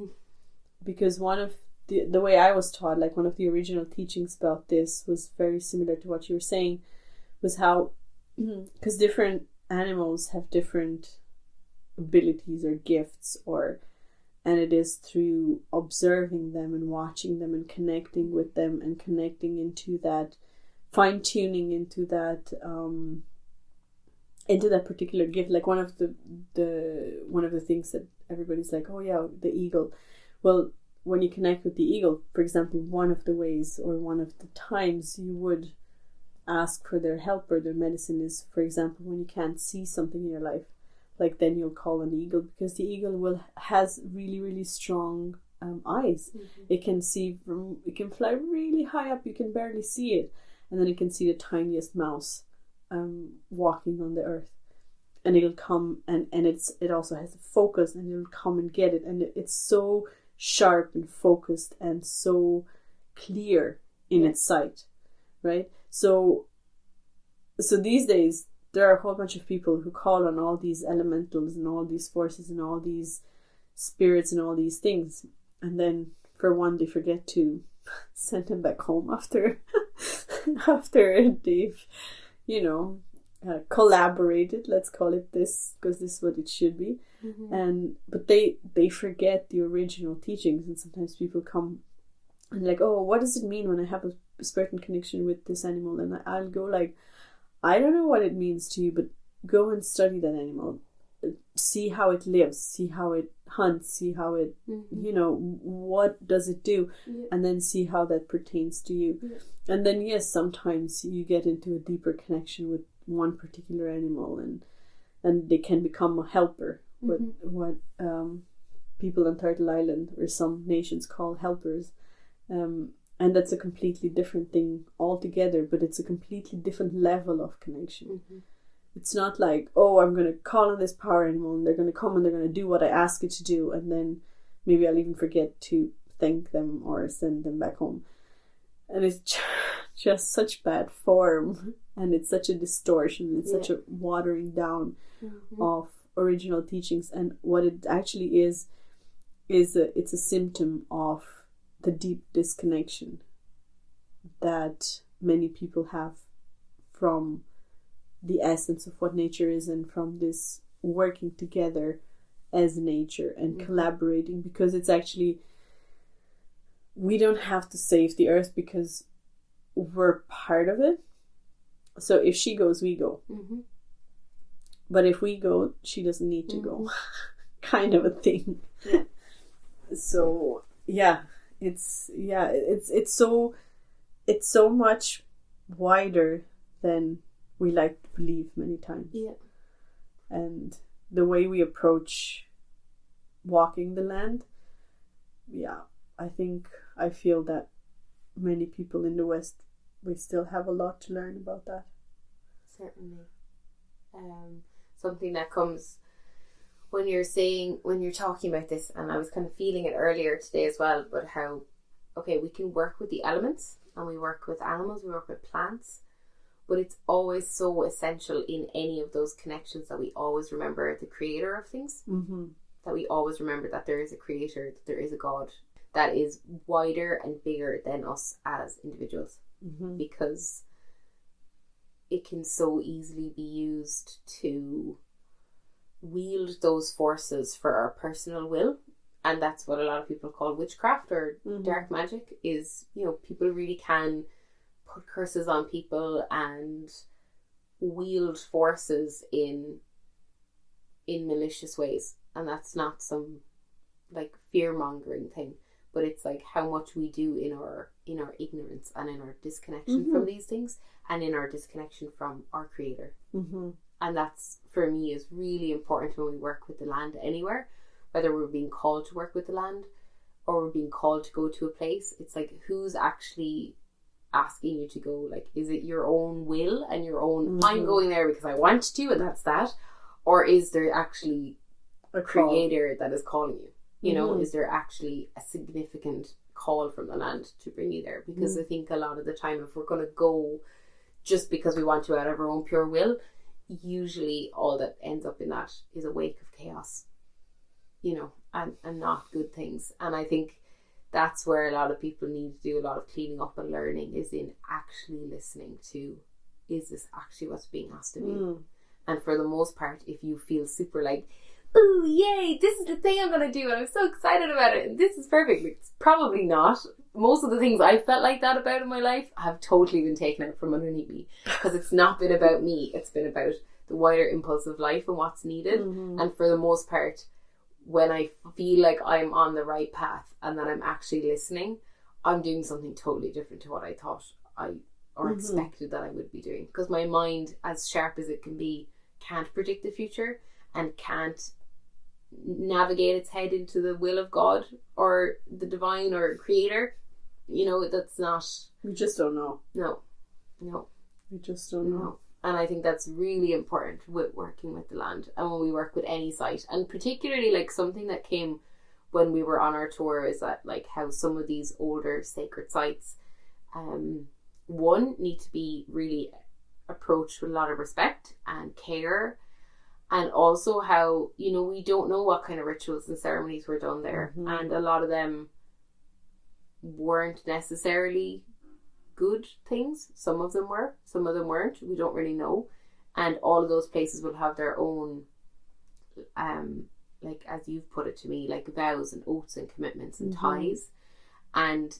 Because one of the way I was taught, like one of the original teachings about this was very similar to what you were saying, was how, because different animals have different abilities or gifts, and it is through observing them and watching them and connecting with them and connecting into that, fine-tuning into that particular gift. Like one of the things that everybody's like, oh yeah, the eagle. Well, when you connect with the eagle, for example, one of the ways or one of the times you would ask for their help or their medicine is, for example, when you can't see something in your life. Like, then you'll call an eagle, because the eagle has really, really strong eyes. It can see it can fly really high up, you can barely see it, and then it can see the tiniest mouse walking on the earth, and it'll come and it also has a focus, and it'll come and get it, and it's so sharp and focused and so clear in its sight, right? So these days there are a whole bunch of people who call on all these elementals and all these forces and all these spirits and all these things, and then for one they forget to send them back home after they've collaborated, let's call it this, because this is what it should be. But they forget the original teachings, and sometimes people come and like, oh, what does it mean when I have a certain connection with this animal? And I'll go like, I don't know what it means to you, but go and study that animal, see how it lives, see how it hunts, see how it what does it do, and then see how that pertains to you. And then yes, sometimes you get into a deeper connection with one particular animal, and they can become a helper, what people on Turtle Island or some nations call helpers, and that's a completely different thing altogether, but it's a completely different level of connection. It's not like, oh, I'm going to call on this power animal and they're going to come and they're going to do what I ask it to do, and then maybe I'll even forget to thank them or send them back home. And it's just such bad form, and it's such a distortion, it's such a watering down of original teachings. And what it actually is it's a symptom of the deep disconnection that many people have from the essence of what nature is, and from this working together as nature and collaborating, because it's actually, we don't have to save the earth because we're part of it. So if she goes, we go. But if we go, she doesn't need to go. Kind of a thing. So it's so much wider than we like to believe many times. And the way we approach walking the land, I feel that many people in the West, we still have a lot to learn about that. Certainly. Something that comes when you're talking about this, and I was kind of feeling it earlier today as well, but how, okay, we can work with the elements, and we work with animals, we work with plants, but it's always so essential in any of those connections that we always remember the creator of things, that we always remember that there is a creator, that there is a God that is wider and bigger than us as individuals, because it can so easily be used to wield those forces for our personal will. And that's what a lot of people call witchcraft or dark magic, is, people really can put curses on people and wield forces in malicious ways. And that's not some like fear-mongering thing, but it's like how much we do in our ignorance and in our disconnection from these things, and in our disconnection from our creator. And that's, for me, is really important when we work with the land anywhere, whether we're being called to work with the land or we're being called to go to a place. It's like, who's actually asking you to go? Like, is it your own will and your own, I'm going there because I want to, and that's that? Or is there actually A creator that is calling you? You know, Mm-hmm. is there actually a significant call from the land to bring you there? Because I think a lot of the time, if we're going to go just because we want to out of our own pure will, usually all that ends up in that is a wake of chaos, you know, and not good things. And I think that's where a lot of people need to do a lot of cleaning up and learning, is in actually listening to, is this actually what's being asked of you? And for the most part, if you feel super like, ooh, yay, this is the thing I'm going to do, and I'm so excited about it, and this is perfect, it's probably not. Most of the things I felt like that about in my life have totally been taken out from underneath me, because it's not been about me, it's been about the wider impulse of life and what's needed. And for the most part, when I feel like I'm on the right path and that I'm actually listening, I'm doing something totally different to what I thought or expected that I would be doing. Because my mind, as sharp as it can be, can't predict the future and can't navigate its head into the will of God or the divine or creator. You know, that's not... We just don't know. No. We just don't know. And I think that's really important with working with the land, and when we work with any site, and particularly like something that came when we were on our tour, is that like how some of these older sacred sites, one, need to be really approached with a lot of respect and care, and also how, you know, we don't know what kind of rituals and ceremonies were done there, and a lot of them weren't necessarily good things. Some of them were, some of them weren't. We don't really know. And all of those places will have their own, like, as you've put it to me, like vows and oaths and commitments and ties. And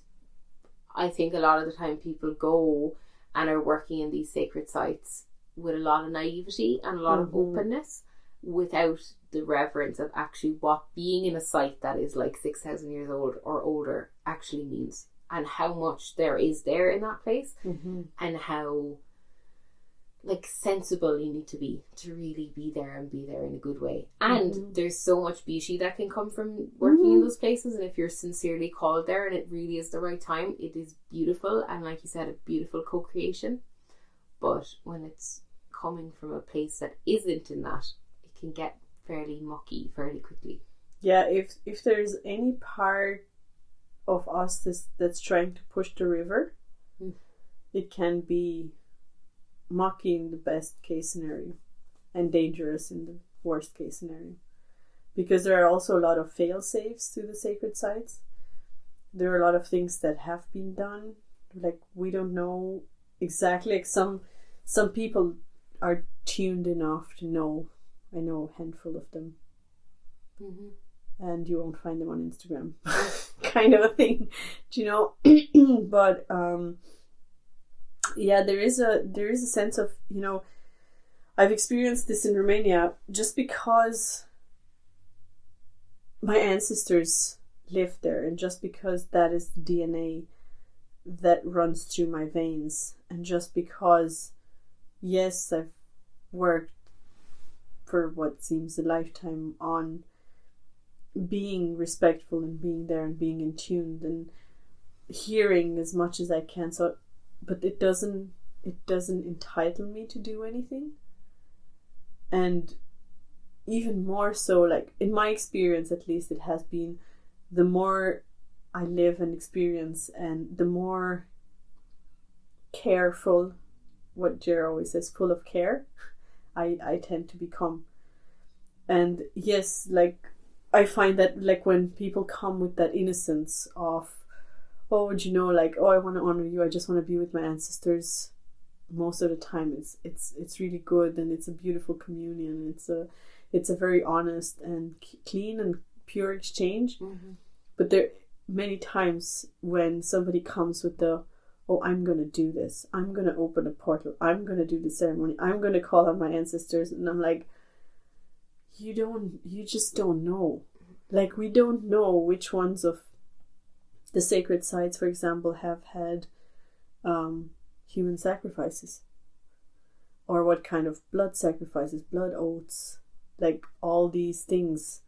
I think a lot of the time people go and are working in these sacred sites with a lot of naivety and a lot of openness, without the reverence of actually what being in a site that is like 6,000 years old or older actually means, and how much there is there in that place, and how like sensible you need to be to really be there and be there in a good way. And there's so much beauty that can come from working in those places, and if you're sincerely called there and it really is the right time, it is beautiful, and like you said, a beautiful co-creation. But when it's coming from a place that isn't in that, it can get fairly mucky fairly quickly. Yeah, if there's any part of us that's trying to push the river, it can be mucky in the best case scenario and dangerous in the worst case scenario, because there are also a lot of fail safes to the sacred sites. There are a lot of things that have been done, like we don't know exactly, like some people are tuned enough to know. I know a handful of them, and you won't find them on Instagram. Kind of a thing, do you know? But yeah, there is a sense of, you know, I've experienced this in Romania just because my ancestors lived there, and just because that is the DNA that runs through my veins, and just because, yes, I've worked for what seems a lifetime on being respectful and being there and being in tune and hearing as much as I can. So, but it doesn't entitle me to do anything. And even more so, like in my experience, at least, it has been, the more I live and experience, and the more careful, what Jer always says, full of care, I tend to become. And yes, like I find that, like, when people come with that innocence of, oh, you know, like, oh, I want to honor you, I just want to be with my ancestors, most of the time it's really good, and it's a beautiful communion. It's a very honest and clean and pure exchange. But there many times when somebody comes with the, oh, I'm going to do this, I'm going to open a portal, I'm going to do the ceremony, I'm going to call on my ancestors, and I'm like, you just don't know. Like, we don't know which ones of the sacred sites, for example, have had human sacrifices, or what kind of blood sacrifices, blood oaths, like all these things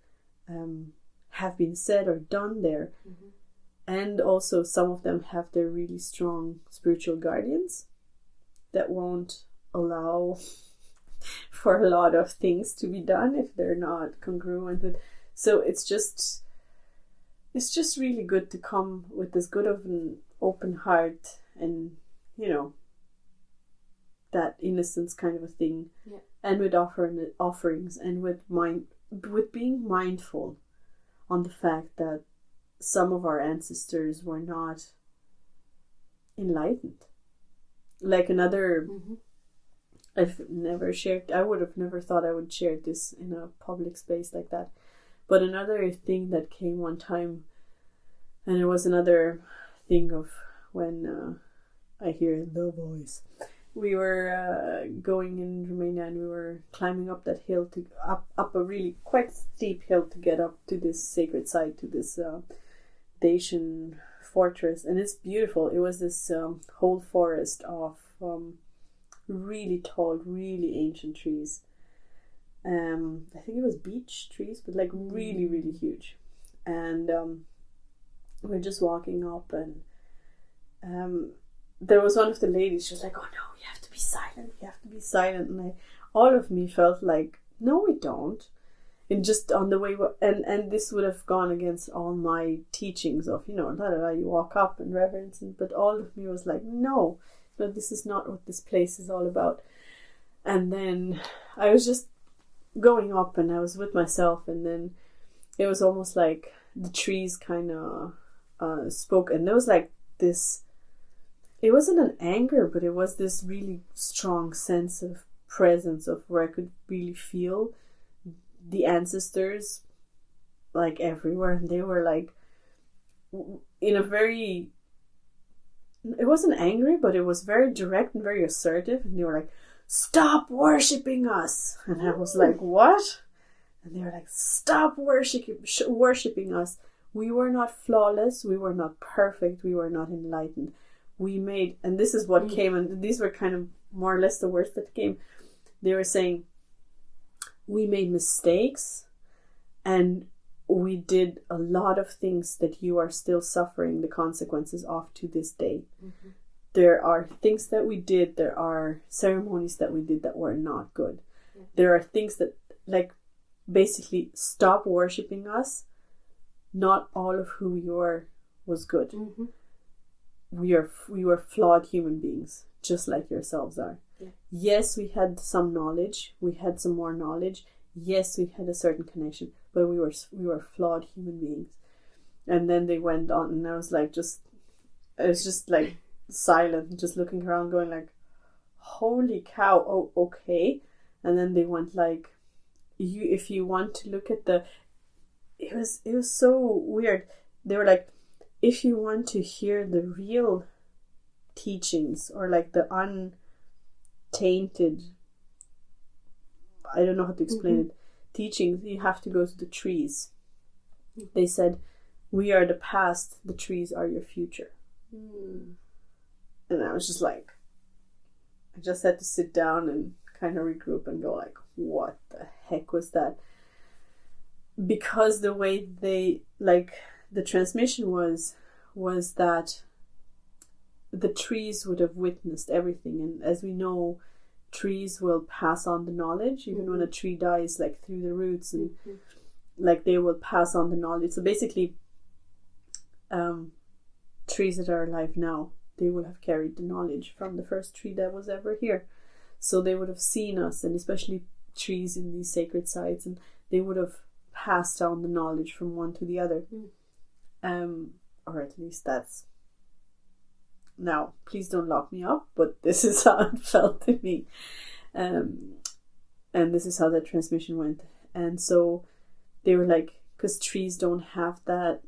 have been said or done there. And also some of them have their really strong spiritual guardians that won't allow for a lot of things to be done if they're not congruent with. So it's just really good to come with this good of an open heart and, you know, that innocence kind of a thing. Yeah. And with offerings and with being mindful on the fact that some of our ancestors were not enlightened. Like another, I've never shared, I would have never thought I would share this in a public space like that. But another thing that came one time, and it was another thing of when I hear the voice. We were going in Romania and we were climbing up that hill up a really quite steep hill to get up to this sacred site, to this Dacian fortress, and it's beautiful. It was this whole forest of really tall, really ancient trees. I think it was beech trees, but like really, really huge. And we're just walking up, and there was one of the ladies. She was like, "Oh no, you have to be silent. You have to be silent." And all of me felt like, "No, we don't." And just on the way, and this would have gone against all my teachings of, you know, you walk up and reverence, but all of me was like, no, this is not what this place is all about. And then I was just going up and I was with myself, and then it was almost like the trees kind of spoke, and there was like this, it wasn't an anger, but it was this really strong sense of presence of where I could really feel the ancestors like everywhere, and they were like in a very, it wasn't angry, but it was very direct and very assertive, and they were like, "Stop worshipping us." And I was like, "What?" And they were like, "Stop worshipping us. We were not flawless, we were not perfect, we were not enlightened. We made," and this is what came, and these were kind of more or less the words that came. They were saying, "We made mistakes and we did a lot of things that you are still suffering the consequences of to this day. Mm-hmm. There are things that we did, there are ceremonies that we did that were not good. Yeah. There are things that, like, basically stop worshipping us. Not all of who you are was good. Mm-hmm. We were flawed human beings, just like yourselves are. Yeah. Yes, we had some knowledge. We had some more knowledge. Yes, we had a certain connection, but we were flawed human beings." And then they went on, and I was just like silent, just looking around, going like, "Holy cow! Oh, okay." And then they went like, if you want to look at the, it was so weird. They were like, if you want to hear the real teachings, or like the untainted, I don't know how to explain it, teachings, you have to go to the trees. They said, "We are the past, the trees are your future." And I was just like, I just had to sit down and kind of regroup and go like, what the heck was that? Because the way they, like, the transmission was that the trees would have witnessed everything, and as we know, trees will pass on the knowledge even when a tree dies, like through the roots, and like they will pass on the knowledge. So basically, trees that are alive now, they will have carried the knowledge from the first tree that was ever here. So they would have seen us, and especially trees in these sacred sites, and they would have passed down the knowledge from one to the other. Or at least that's, now please don't lock me up, but this is how it felt to me. And this is how that transmission went. And so they were like, because trees don't have that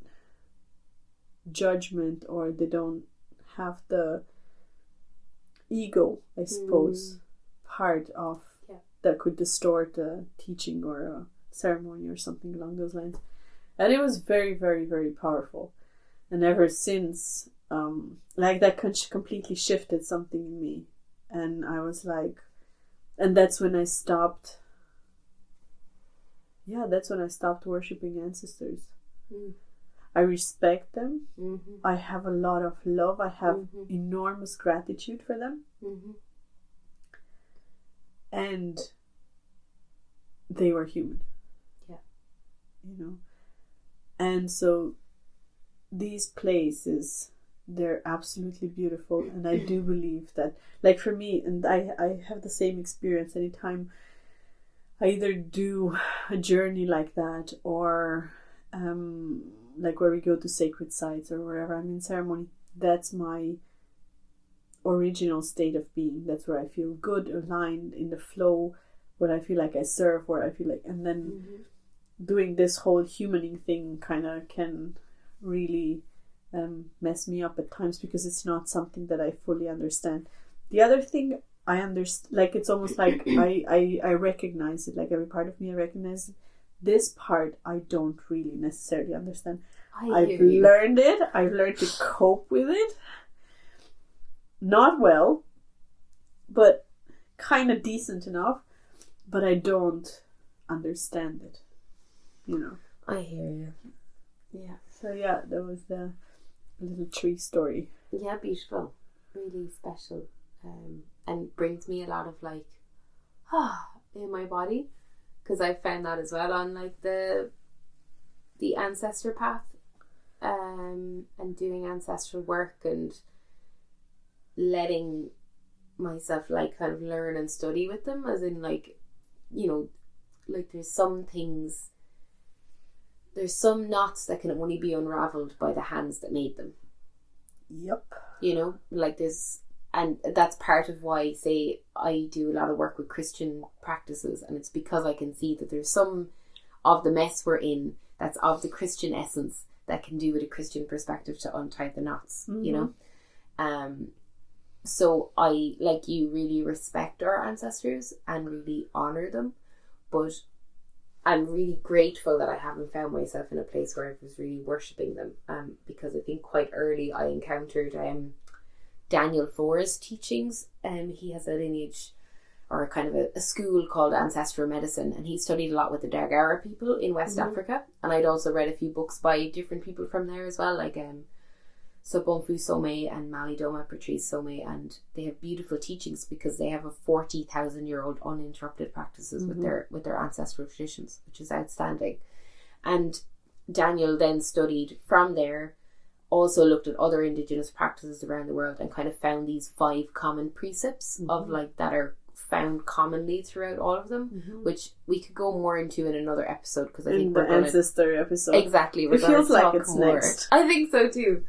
judgment, or they don't have the ego, I suppose, part of that could distort a teaching or a ceremony or something along those lines. And it was very, very, very powerful. And ever since, like, that completely shifted something in me. And I was like, and that's when I stopped. Yeah, that's when I stopped worshipping ancestors. I respect them. I have a lot of love. I have enormous gratitude for them. And they were human. Yeah. You know? And so these places, they're absolutely beautiful. And I do believe that, like for me, and I have the same experience anytime I either do a journey like that or like where we go to sacred sites or wherever I'm in ceremony, that's my original state of being. That's where I feel good, aligned, in the flow, where I feel like I serve, where I feel like, and then doing this whole humaning thing kind of can really mess me up at times because it's not something that I fully understand. The other thing I understand, like it's almost like I recognize it, like every part of me I recognize it. This part I don't really necessarily understand. I've learned it. I've learned to cope with it. Not well, but kind of decent enough. But I don't understand it. You know. I hear you. Yeah. So yeah, that was the little tree story. Yeah, beautiful. Really special. And brings me a lot of like, in my body. Because I found that as well on like the ancestor path. And doing ancestral work and letting myself like kind of learn and study with them, as in like, you know, like there's some knots that can only be unraveled by the hands that made them. Yep. You know, like and that's part of why, say, I do a lot of work with Christian practices, and it's because I can see that there's some of the mess we're in that's of the Christian essence that can do with a Christian perspective to untie the knots, you know? So I, like you, really respect our ancestors and really honour them, but I'm really grateful that I haven't found myself in a place where I was really worshipping them, because I think quite early I encountered Daniel Foor's teachings. He has a lineage, or kind of a school called Ancestral Medicine, and he studied a lot with the Dargara people in West Africa, and I'd also read a few books by different people from there as well, like Sobonfu Some and Malidoma Patrice Some, and they have beautiful teachings because they have a 40,000-year-old uninterrupted practices with their ancestral traditions, which is outstanding. And Daniel then studied from there, also looked at other indigenous practices around the world, and kind of found these 5 common precepts of like that are found commonly throughout all of them, which we could go more into in another episode, because I think we're the ancestor episode. Exactly, it feels like it's more. Next. I think so too.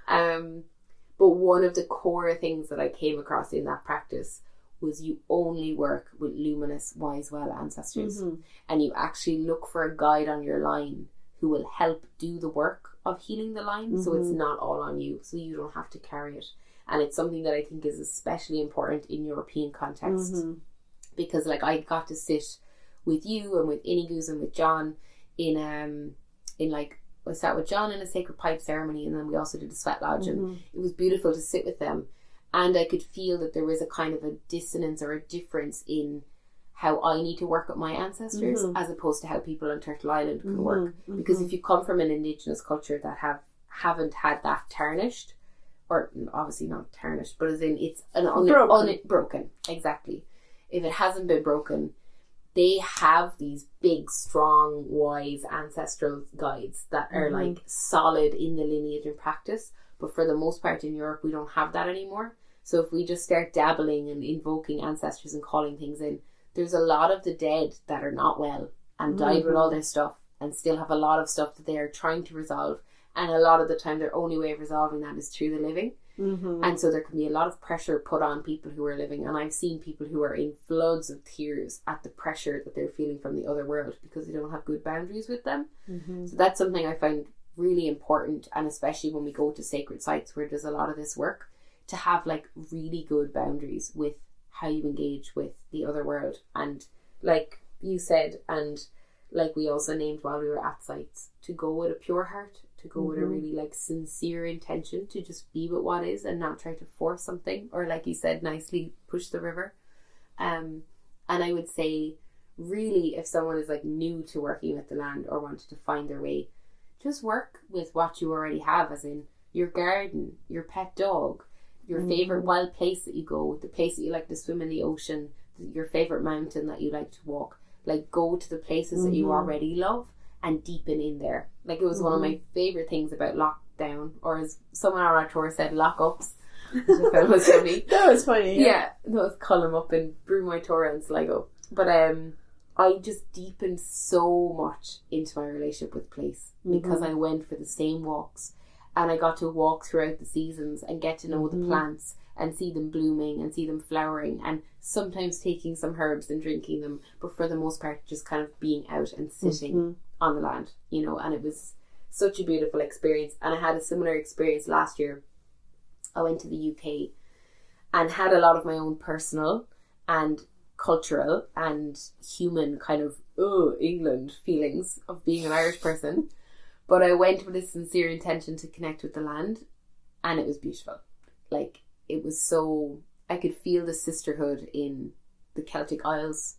But one of the core things that I came across in that practice was you only work with luminous, wise, well ancestors, and you actually look for a guide on your line who will help do the work of healing the line, so it's not all on you, so you don't have to carry it. And it's something that I think is especially important in European context, because like I got to sit with you and with Inigus and with John in like, I sat with John in a sacred pipe ceremony, and then we also did a sweat lodge, and it was beautiful to sit with them, and I could feel that there was a kind of a dissonance or a difference in how I need to work with my ancestors as opposed to how people on Turtle Island can work, because if you come from an indigenous culture that haven't had that tarnished, or obviously not tarnished, but as in it's broken, exactly, if it hasn't been broken, they have these big, strong, wise ancestral guides that are like solid in the lineage and practice. But for the most part in Europe, we don't have that anymore. So if we just start dabbling and invoking ancestors and calling things in, there's a lot of the dead that are not well and died with all their stuff and still have a lot of stuff that they are trying to resolve. And a lot of the time, their only way of resolving that is through the living. And so there can be a lot of pressure put on people who are living, and I've seen people who are in floods of tears at the pressure that they're feeling from the other world because they don't have good boundaries with them. So that's something I find really important, and especially when we go to sacred sites where there's a lot of this work, to have like really good boundaries with how you engage with the other world. And like you said, and like we also named while we were at sites, to go with a pure heart, to go with a really like sincere intention to just be with what is and not try to force something, or like you said nicely, push the river. And I would say really, if someone is like new to working with the land or wanted to find their way, just work with what you already have, as in your garden, your pet dog, your favorite wild place that you go, the place that you like to swim in the ocean, your favorite mountain that you like to walk. like go to the places that you already love and deepen in there. Like it was one of my favourite things about lockdown, or as someone on our tour said, lockups, which I found was funny. That was funny. Yeah, that was Colm up in Brewmy Tour and Sligo. But I just deepened so much into my relationship with place because I went for the same walks, and I got to walk throughout the seasons and get to know the plants and see them blooming and see them flowering, and sometimes taking some herbs and drinking them, but for the most part just kind of being out and sitting on the land, you know. And it was such a beautiful experience. And I had a similar experience last year. I went to the UK and had a lot of my own personal and cultural and human kind of England feelings of being an Irish person, but I went with a sincere intention to connect with the land, and it was beautiful. Like it was so, I could feel the sisterhood in the Celtic Isles,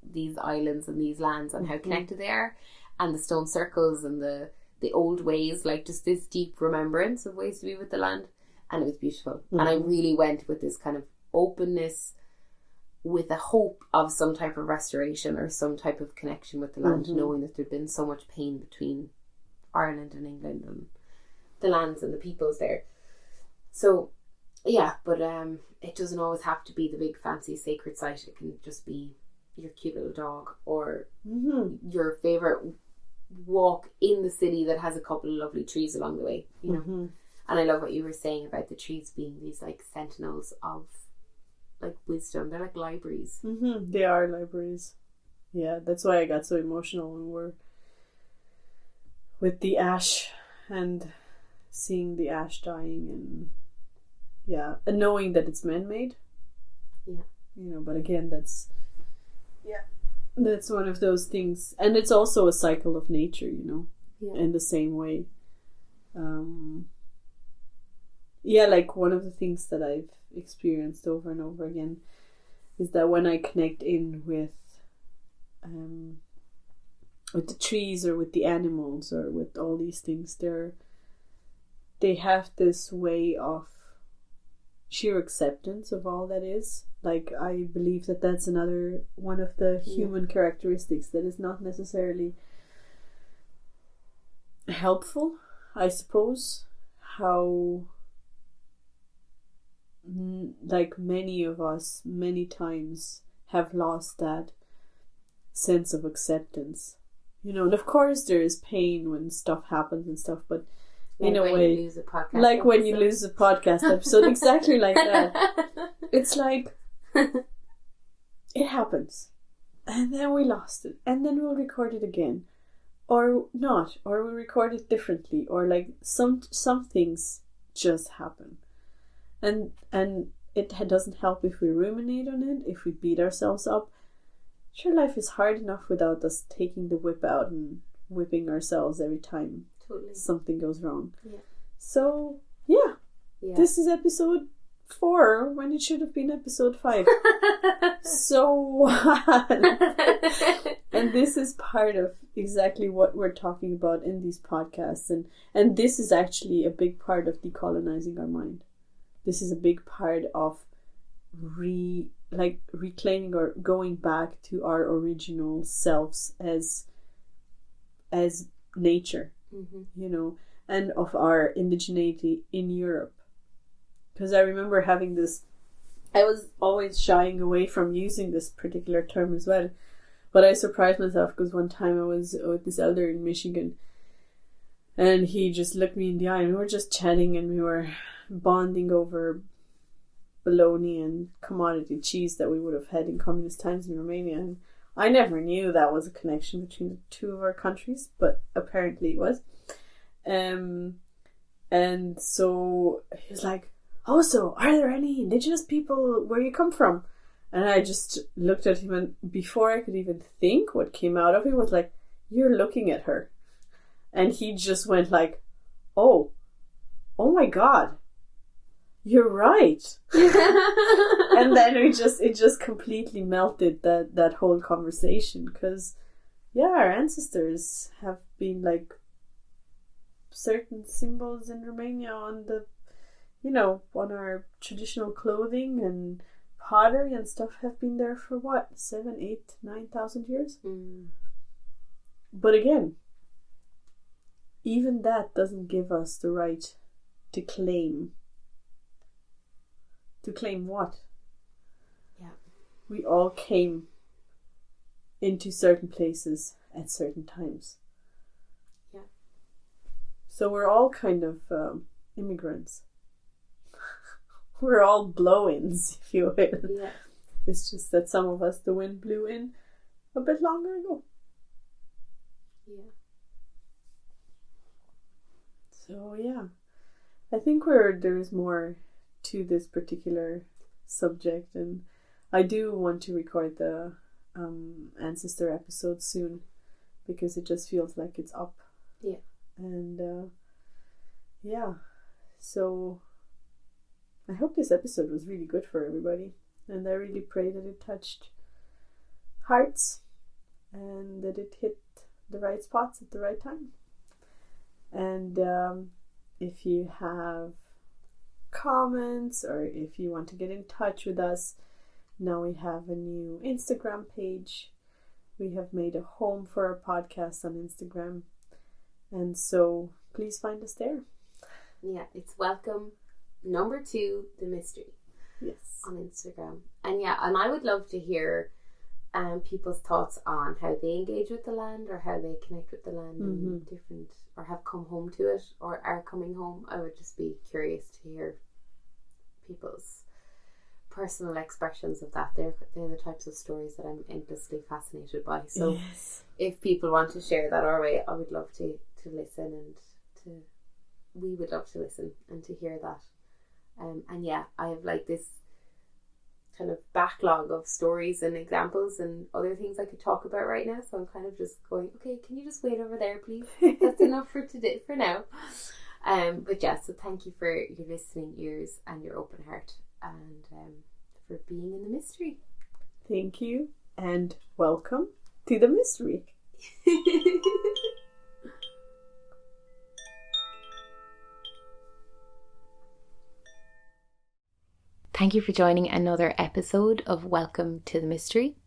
these islands and these lands, and how connected they are, and the stone circles and the old ways, like just this deep remembrance of ways to be with the land. And it was beautiful. And I really went with this kind of openness, with a hope of some type of restoration or some type of connection with the land, knowing that there'd been so much pain between Ireland and England and the lands and the peoples there. So yeah, but it doesn't always have to be the big fancy sacred site. It can just be your cute little dog, or your favourite walk in the city that has a couple of lovely trees along the way, you know. And I love what you were saying about the trees being these like sentinels of like wisdom. They're like libraries. They are libraries. Yeah, that's why I got so emotional when we're with the ash and seeing the ash dying, and and knowing that it's man-made. Yeah. You know, but again, that's one of those things. And it's also a cycle of nature, you know, in the same way. Like one of the things that I've experienced over and over again is that when I connect in with the trees or with the animals or with all these things, they have this way of sheer acceptance of all that is. Like I believe that that's another one of the human characteristics that is not necessarily helpful, I suppose. How like many of us many times have lost that sense of acceptance, you know. And of course there is pain when stuff happens and stuff, but in a way, like when you lose a podcast episode, exactly like that. It's like it happens, and then we lost it, and then we'll record it again, or not, or we'll record it differently, or like some things just happen. And it doesn't help if we ruminate on it, if we beat ourselves up. Sure, life is hard enough without us taking the whip out and whipping ourselves every time something goes wrong. Yeah. So, this is episode 4 when it should have been episode 5. So what? And this is part of exactly what we're talking about in these podcasts. And this is actually a big part of decolonizing our mind. This is a big part of reclaiming or going back to our original selves as nature, you know, and of our indigeneity in Europe. Because I remember having this, I was always shying away from using this particular term as well, but I surprised myself because one time I was with this elder in Michigan, and he just looked me in the eye, and we were just chatting, and we were bonding over bologna and commodity cheese that we would have had in communist times in Romania. And I never knew that was a connection between the two of our countries, but apparently it was. And so he was like, "Oh, so are there any indigenous people where you come from?" And I just looked at him, and before I could even think, what came out of it was like, "You're looking at her." And he just went like, oh my God, you're right. And then it just completely melted that whole conversation, because our ancestors have been like certain symbols in Romania on the, you know, on our traditional clothing and pottery and stuff have been there for what, 7, 8, 9,000 years? But again, even that doesn't give us the right to claim. To claim what? Yeah. We all came into certain places at certain times. Yeah. So we're all kind of immigrants. We're all blow-ins, if you will. Yeah. It's just that some of us, the wind blew in a bit longer ago. Yeah. So yeah, I think there's more to this particular subject, and I do want to record the ancestor episode soon, because it just feels like it's up. Yeah. And yeah, so I hope this episode was really good for everybody, and I really pray that it touched hearts and that it hit the right spots at the right time. And if you have comments, or if you want to get in touch with us, now we have a new Instagram page. We have made a home for our podcast on Instagram, and so please find us there. Yeah, it's welcome number 2 the mystery. Yes, on Instagram. And yeah, and I would love to hear people's thoughts on how they engage with the land, or how they connect with the land in different, or have come home to it, or are coming home. I would just be curious to hear people's personal expressions of that. They're the types of stories that I'm endlessly fascinated by. So if people want to share that our way, I would love to listen, and we would love to listen and to hear that. And yeah, I have like this kind of backlog of stories and examples and other things I could talk about right now, so I'm kind of just going, okay, can you just wait over there, please? That's enough for today, for now. But yeah, so thank you for your listening ears and your open heart, and for being in the mystery. Thank you, and welcome to the mystery. Thank you for joining another episode of Welcome to the Mystery.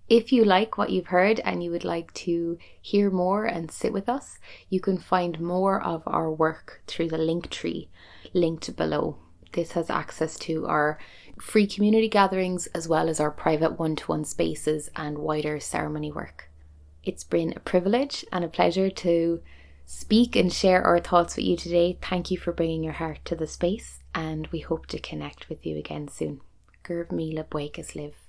If you like what you've heard and you would like to hear more and sit with us, you can find more of our work through the link tree linked below. This has access to our free community gatherings, as well as our private one-to-one spaces and wider ceremony work. It's been a privilege and a pleasure to speak and share our thoughts with you today. Thank you for bringing your heart to the space, and we hope to connect with you again soon. Gurb míle buíochas libh.